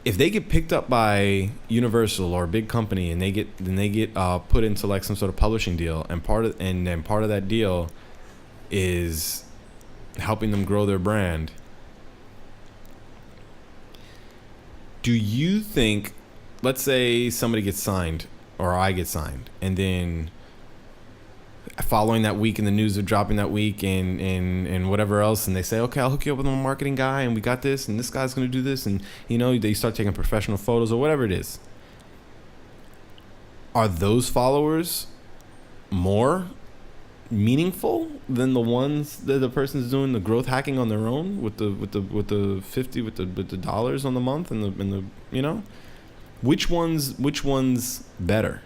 If they get picked up by Universal or a big company, and they get put into like some sort of publishing deal, and part of that deal is helping them grow their brand, do you think, let's say somebody gets signed or I get signed, and then following that week and the news of dropping that week and whatever else, and they say, okay, I'll hook you up with a marketing guy, and we got this, and this guy's going to do this, and they start taking professional photos or whatever it is. Are those followers more meaningful than the ones that the person's doing the growth hacking on their own with the dollars on the month and the which one's better?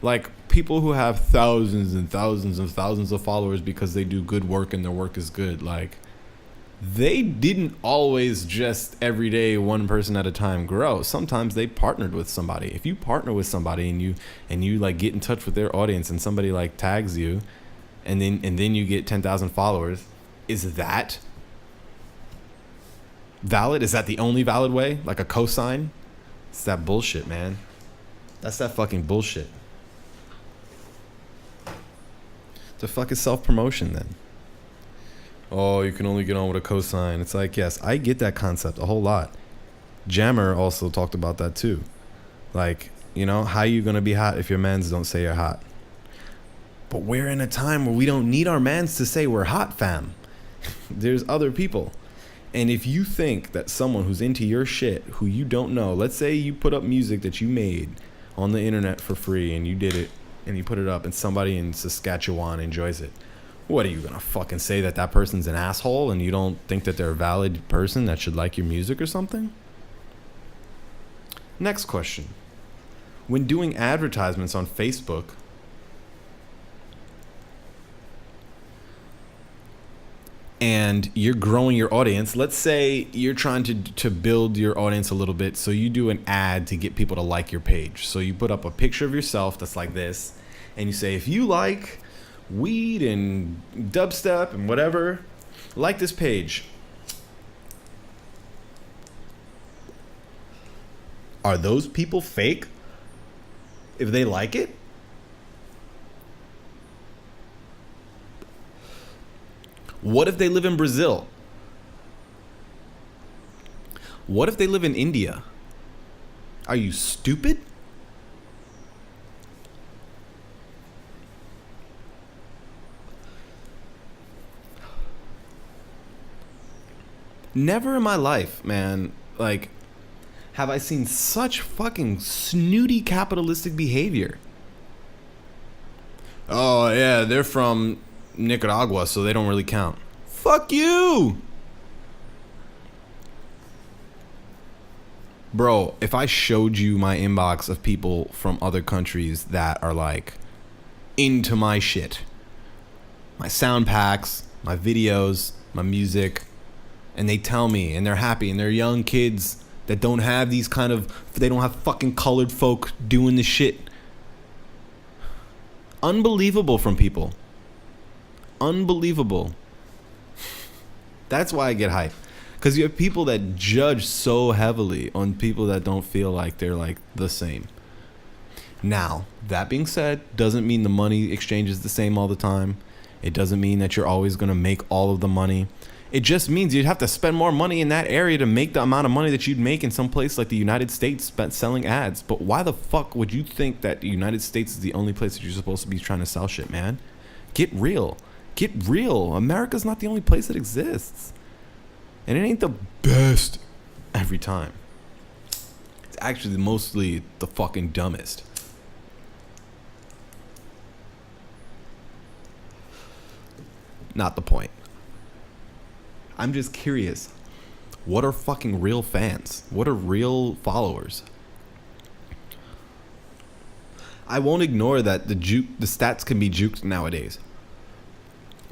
Like, people who have thousands and thousands and thousands of followers because they do good work and their work is good, like, they didn't always just every day one person at a time grow. Sometimes they partnered with somebody. If you partner with somebody and you like get in touch with their audience, and somebody like tags you, and then you get 10,000 followers, is that valid? Is that the only valid way? Like a cosign? It's that bullshit, man. That's that fucking bullshit. The fuck is self-promotion then? Oh, you can only get on with a cosign. It's like, yes, I get that concept a whole lot. Jammer also talked about that too. Like, how you gonna be hot if your mans don't say you're hot? But we're in a time where we don't need our mans to say we're hot, fam. There's other people. And if you think that someone who's into your shit, who you don't know, let's say you put up music that you made on the internet for free, and you did it, and you put it up, and somebody in Saskatchewan enjoys it. What, are you gonna fucking say that person's an asshole, and you don't think that they're a valid person that should like your music or something? Next question. When doing advertisements on Facebook, and you're growing your audience, let's say you're trying to build your audience a little bit, so you do an ad to get people to like your page. So you put up a picture of yourself that's like this, and you say, if you like weed and dubstep and whatever, like this page. Are those people fake if they like it? What if they live in Brazil? What if they live in India? Are you stupid? Never in my life, man, like, have I seen such fucking snooty capitalistic behavior. Oh, yeah, they're from Nicaragua, so they don't really count. Fuck you! Bro, if I showed you my inbox of people from other countries that are like into my shit, my sound packs, my videos, my music, and they tell me, and they're happy, and they're young kids that don't have these they don't have fucking colored folk doing this shit. Unbelievable from people. Unbelievable. That's why I get hyped. Because you have people that judge so heavily on people that don't feel like they're like the same. Now, that being said, doesn't mean the money exchange is the same all the time. It doesn't mean that you're always going to make all of the money. It just means you'd have to spend more money in that area to make the amount of money that you'd make in some place like the United States spent selling ads. But why the fuck would you think that the United States is the only place that you're supposed to be trying to sell shit, man? Get real. Get real. America's not the only place that exists. And it ain't the best every time. It's actually mostly the fucking dumbest. Not the point. I'm just curious. What are fucking real fans? What are real followers? I won't ignore that the stats can be juked nowadays.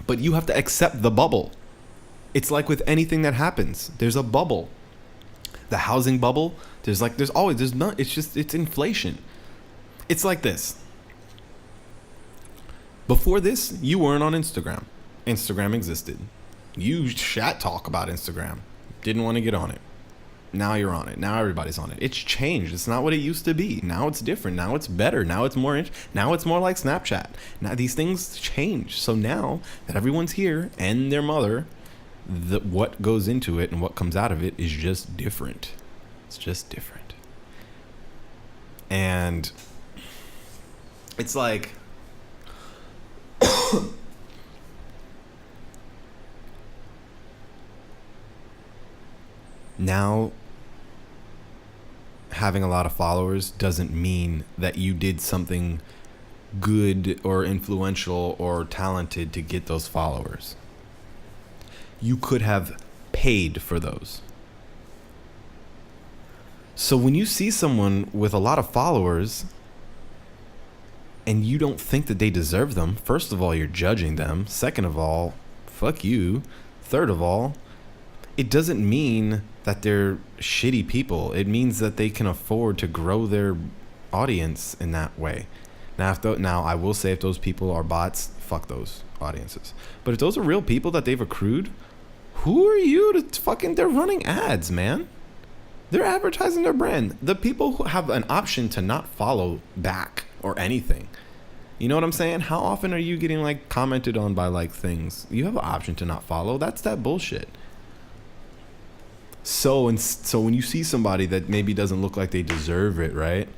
But you have to accept the bubble. It's like with anything that happens. There's a bubble. The housing bubble, it's inflation. It's like this. Before this, you weren't on Instagram. Instagram existed. You chat talk about Instagram. Didn't want to get on it. Now you're on it. Now everybody's on it. It's changed. It's not what it used to be. Now it's different. Now it's better. Now it's more now it's more like Snapchat. Now these things change. So now that everyone's here and their mother, what goes into it and what comes out of it is just different. It's just different. And it's like now having a lot of followers doesn't mean that you did something good or influential or talented to get those followers. You could have paid for those. So when you see someone with a lot of followers and you don't think that they deserve them, first of all, you're judging them. Second of all, fuck you. Third of all, it doesn't mean that they're shitty people. It means that they can afford to grow their audience in that way. Now, I will say if those people are bots, fuck those audiences. But if those are real people that they've accrued, who are you to fucking... They're running ads, man. They're advertising their brand. The people who have an option to not follow back or anything. You know what I'm saying? How often are you getting like commented on by like things? You have an option to not follow. That's that bullshit. So when you see somebody that maybe doesn't look like they deserve it, right?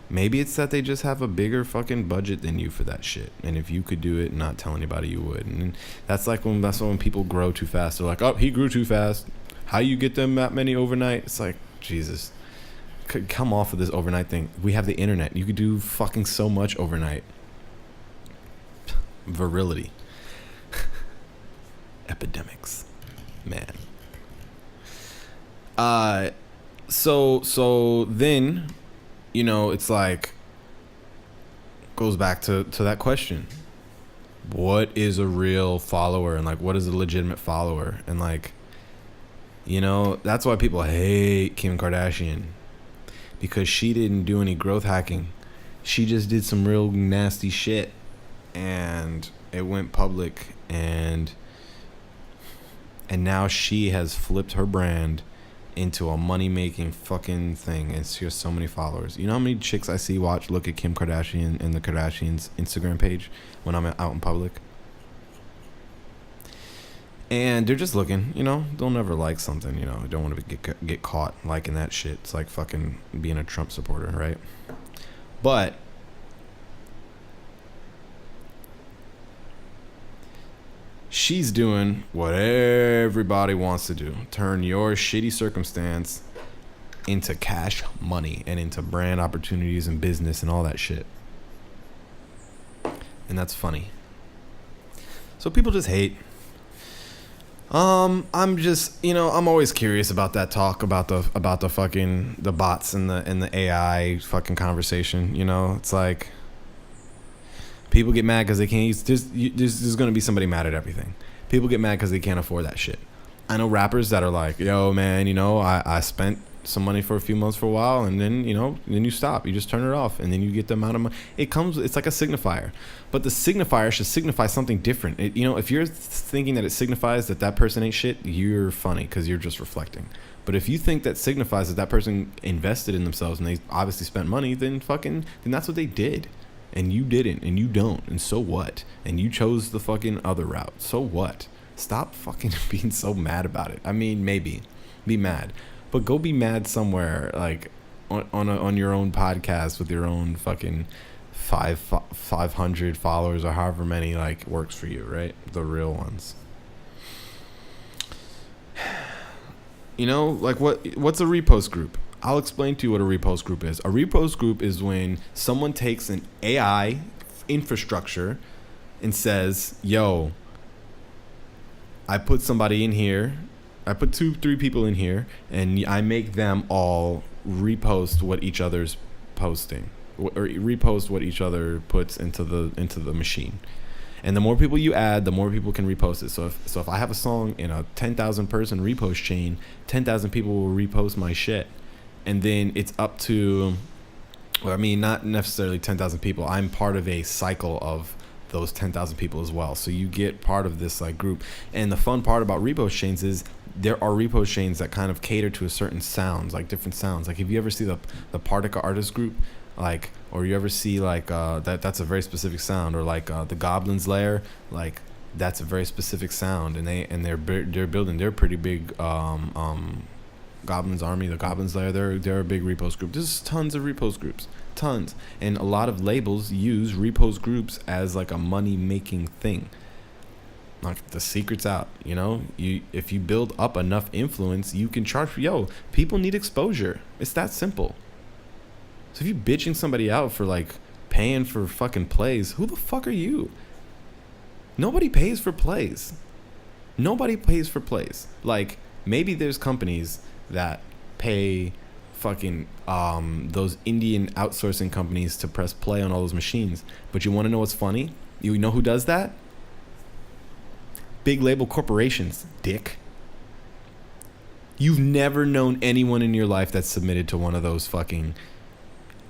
Maybe it's that they just have a bigger fucking budget than you for that shit. And if you could do it and not tell anybody, you would. And that's when people grow too fast. They're like, oh, he grew too fast. How you get them that many overnight? It's like, Jesus, come off of this overnight thing. We have the internet. You could do fucking so much overnight. Virility. Epidemics. Man. So then, you know, it's like, goes back to that question. What is a real follower? And like, what is a legitimate follower? And like, you know, that's why people hate Kim Kardashian, because she didn't do any growth hacking. She just did some real nasty shit and it went public, and now she has flipped her brand into a money-making fucking thing, and she has so many followers. You know how many chicks I see look at Kim Kardashian and the Kardashians' Instagram page when I'm out in public? And they're just looking, you know, they'll never like something, you know, don't want to get caught liking that shit. It's like fucking being a Trump supporter, right? But she's doing what everybody wants to do. Turn your shitty circumstance into cash money and into brand opportunities and business and all that shit. And that's funny. So people just hate. I'm just, you know, I'm always curious about that talk about the fucking the bots and the AI fucking conversation. You know, it's like people get mad because they can't use. There's gonna be somebody mad at everything. People get mad because they can't afford that shit. I know rappers that are like, yo, man, you know, I spent some money for a few months for a while, and then, you know, then you stop. You just turn it off, and then you get the amount of money. It's like a signifier. But the signifier should signify something different. You know, if you're thinking that it signifies that person ain't shit, you're funny because you're just reflecting. But if you think that signifies that person invested in themselves and they obviously spent money, then that's what they did. And you didn't, and you don't, and so what? And you chose the fucking other route. So what? Stop fucking being so mad about it. I mean, maybe be mad, but go be mad somewhere, like on your own podcast with your own fucking 500 followers or however many like works for you, right? The real ones. You know, like what's a repost group? I'll explain to you what a repost group is. A repost group is when someone takes an AI infrastructure and says, yo, I put somebody in here, I put 2-3 people in here, and I make them all repost what each other's posting, or repost what each other puts into the machine. And the more people you add, the more people can repost it. So if I have a song in a 10,000 person repost chain, 10,000 people will repost my shit. And then it's up to Well, I mean, not necessarily 10,000 people. I'm part of a cycle of those 10,000 people as well. So you get part of this like group. And the fun part about repo chains is there are repo chains that kind of cater to a certain sounds, like different sounds. Like if you ever see the Partica artist group, like, or you ever see like that's a very specific sound, or like the Goblin's Lair, like that's a very specific sound, and they're building, they're pretty big Goblins Army, the Goblins Lair, they're a big repos group. There's tons of repos groups, tons, and a lot of labels use repos groups as like a money making thing. Like the secret's out, you know. If you build up enough influence, you can charge. People need exposure. It's that simple. So if you bitching somebody out for like paying for fucking plays, who the fuck are you? Nobody pays for plays. Nobody pays for plays. Like maybe there's companies that pay fucking those Indian outsourcing companies to press play on all those machines. But you want to know what's funny? You know who does that? Big label corporations, dick. You've never known anyone in your life that's submitted to one of those fucking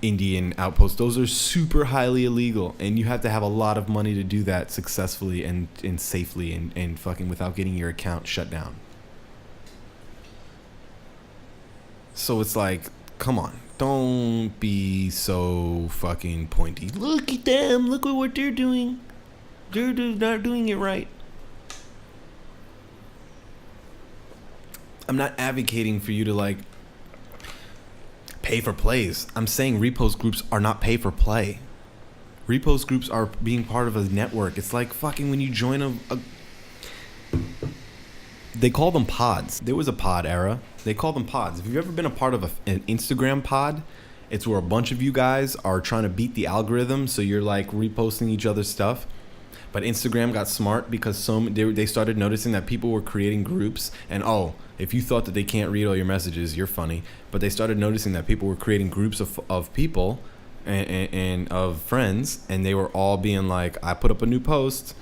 Indian outposts. Those are super highly illegal, and you have to have a lot of money to do that successfully and safely and fucking without getting your account shut down. So it's like, come on, don't be so fucking pointy. Look at them, look at what they're doing. They're not doing it right. I'm not advocating for you to like pay for plays. I'm saying repos groups are not pay for play. Repos groups are being part of a network. It's like fucking when you join a they call them pods. There was a pod era. They call them pods. If you've ever been a part of an Instagram pod, it's where a bunch of you guys are trying to beat the algorithm, so you're like reposting each other's stuff. But Instagram got smart because they started noticing that people were creating groups, and if you thought that they can't read all your messages, you're funny. But they started noticing that people were creating groups of people and of friends, and they were all being like, I put up a new post,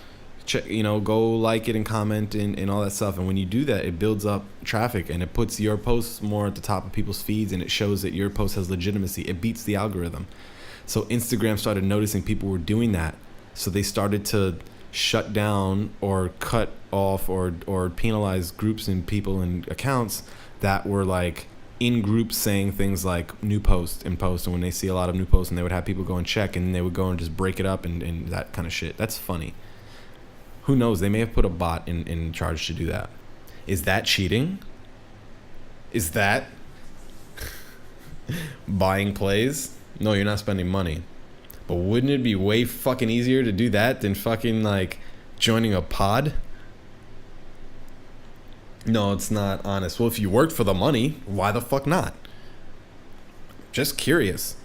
check, go like it and comment and all that stuff. And when you do that, it builds up traffic, and it puts your posts more at the top of people's feeds, and it shows that your post has legitimacy. It beats the algorithm. So Instagram started noticing people were doing that. So they started to shut down or cut off or penalize groups and people and accounts that were like in groups saying things like new post and post. And when they see a lot of new posts, and they would have people go and check, and they would go and just break it up and that kind of shit. That's funny. Who knows? They may have put a bot in charge to do that. Is that cheating? Is that buying plays? No, you're not spending money. But wouldn't it be way fucking easier to do that than fucking like joining a pod? No, it's not honest. Well, if you worked for the money, why the fuck not? Just curious.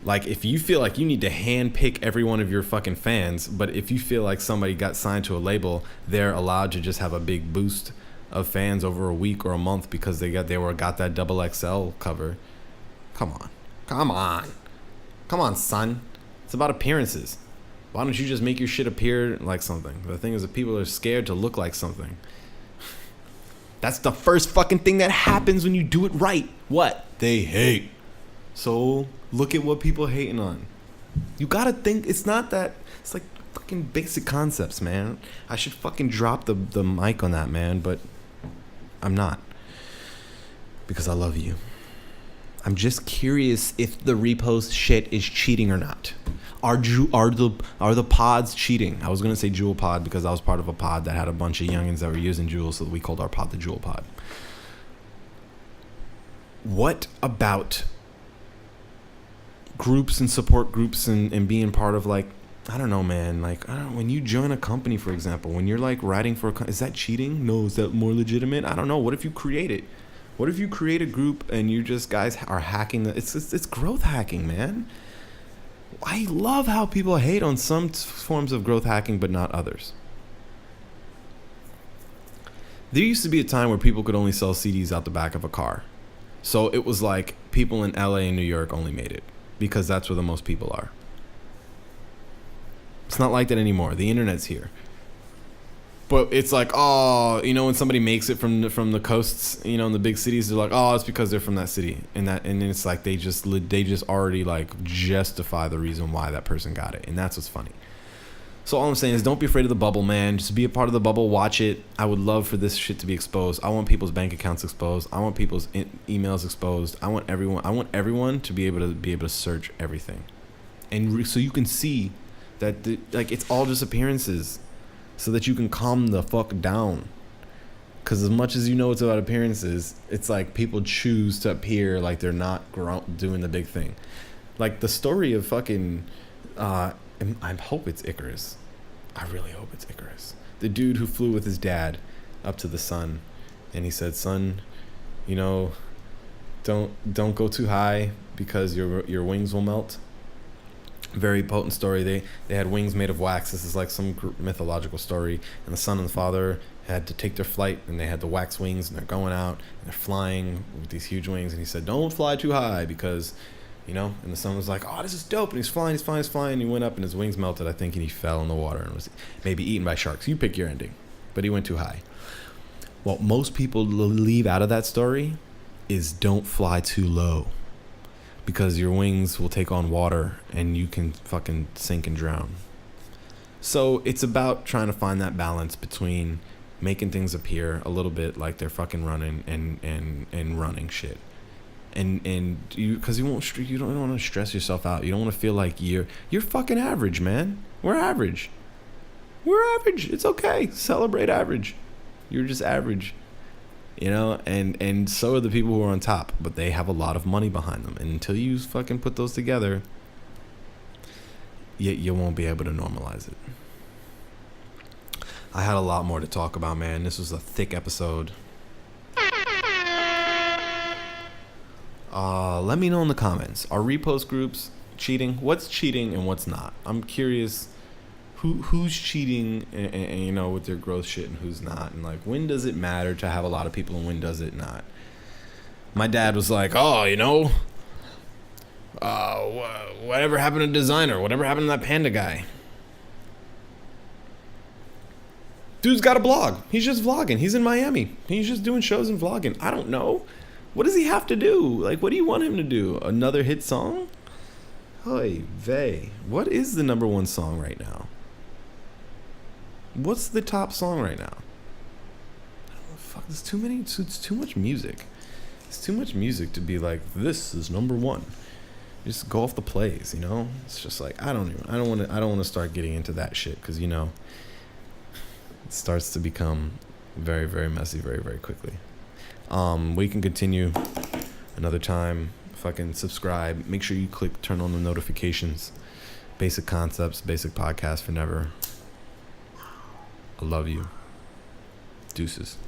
Like, if you feel like you need to handpick every one of your fucking fans, but if you feel like somebody got signed to a label, they're allowed to just have a big boost of fans over a week or a month because they got that XXL cover. Come on, son. It's about appearances. Why don't you just make your shit appear like something? The thing is that people are scared to look like something. That's the first fucking thing that happens when you do it right. What? They hate. So look at what people hating on. You gotta think, it's not that, it's like fucking basic concepts, man. I should fucking drop the mic on that, man, but I'm not. Because I love you. I'm just curious if the repost shit is cheating or not. Are the pods cheating? I was gonna say Jewel Pod because I was part of a pod that had a bunch of youngins that were using Jewel, so we called our pod the Jewel Pod. What about groups and support groups and being part of, like, I don't know, man, like, I don't know, when you join a company, for example, when you're like writing for is that cheating? No. Is that more legitimate? I don't know. What if you create it? What if you create a group and you just guys are hacking it's growth hacking, man. I love how people hate on some forms of growth hacking but not others. There used to be a time where people could only sell CDs out the back of a car. So it was like people in LA and New York only made it because that's where the most people are. It's not like that anymore. The internet's here. But it's like, oh, you know, when somebody makes it from the coasts, you know, in the big cities, they're like, oh, it's because they're from that city, and then it's like they just already like justify the reason why that person got it, and that's what's funny. So all I'm saying is, don't be afraid of the bubble, man. Just be a part of the bubble. Watch it. I would love for this shit to be exposed. I want people's bank accounts exposed. I want people's emails exposed. I want everyone to be able to search everything, and so you can see that like it's all just appearances. So that you can calm the fuck down. Because as much as you know it's about appearances, it's like people choose to appear like they're not doing the big thing. Like the story of fucking, I hope it's Icarus. I really hope it's Icarus. The dude who flew with his dad up to the sun. And he said, son, you know, don't go too high because your wings will melt. Very potent story. They had wings made of wax. This is like some mythological story. And the son and the father had to take their flight, and they had the wax wings, and they're going out, and they're flying with these huge wings. And he said, don't fly too high because, you know, and the son was like, oh, this is dope. And he's flying. And he went up, and his wings melted, I think, and he fell in the water and was maybe eaten by sharks. You pick your ending. But he went too high. What most people leave out of that story is don't fly too low. Because your wings will take on water and you can fucking sink and drown. So it's about trying to find that balance between making things appear a little bit like they're fucking running and running shit. And you, because you don't want to stress yourself out. You don't want to feel like you're fucking average, man. We're average. It's okay. Celebrate average. You're just average. You know, and so are the people who are on top, but they have a lot of money behind them. And until you fucking put those together, you won't be able to normalize it. I had a lot more to talk about, man. This was a thick episode. Let me know in the comments. Are repost groups cheating? What's cheating and what's not? I'm curious. Who's cheating and you know, with their growth shit, and who's not, and like when does it matter to have a lot of people and when does it not? My dad was like, oh, you know, whatever happened to Designer, whatever happened to that Panda guy? Dude's got a blog. He's just vlogging. He's in Miami. He's just doing shows and vlogging. I don't know. What does he have to do? Like, what do you want him to do? Another hit song? Oy vey. What is the number one song right now? What's the top song right now? I don't know, fuck, there's too many. It's too much music. It's too much music to be like, this is number one. Just go off the plays, you know. It's just like I don't want to start getting into that shit because, you know, it starts to become very, very messy very, very quickly. We can continue another time. Fucking subscribe. Make sure you turn on the notifications. Basic Concepts, Basic Podcast for Never. I love you. Deuces.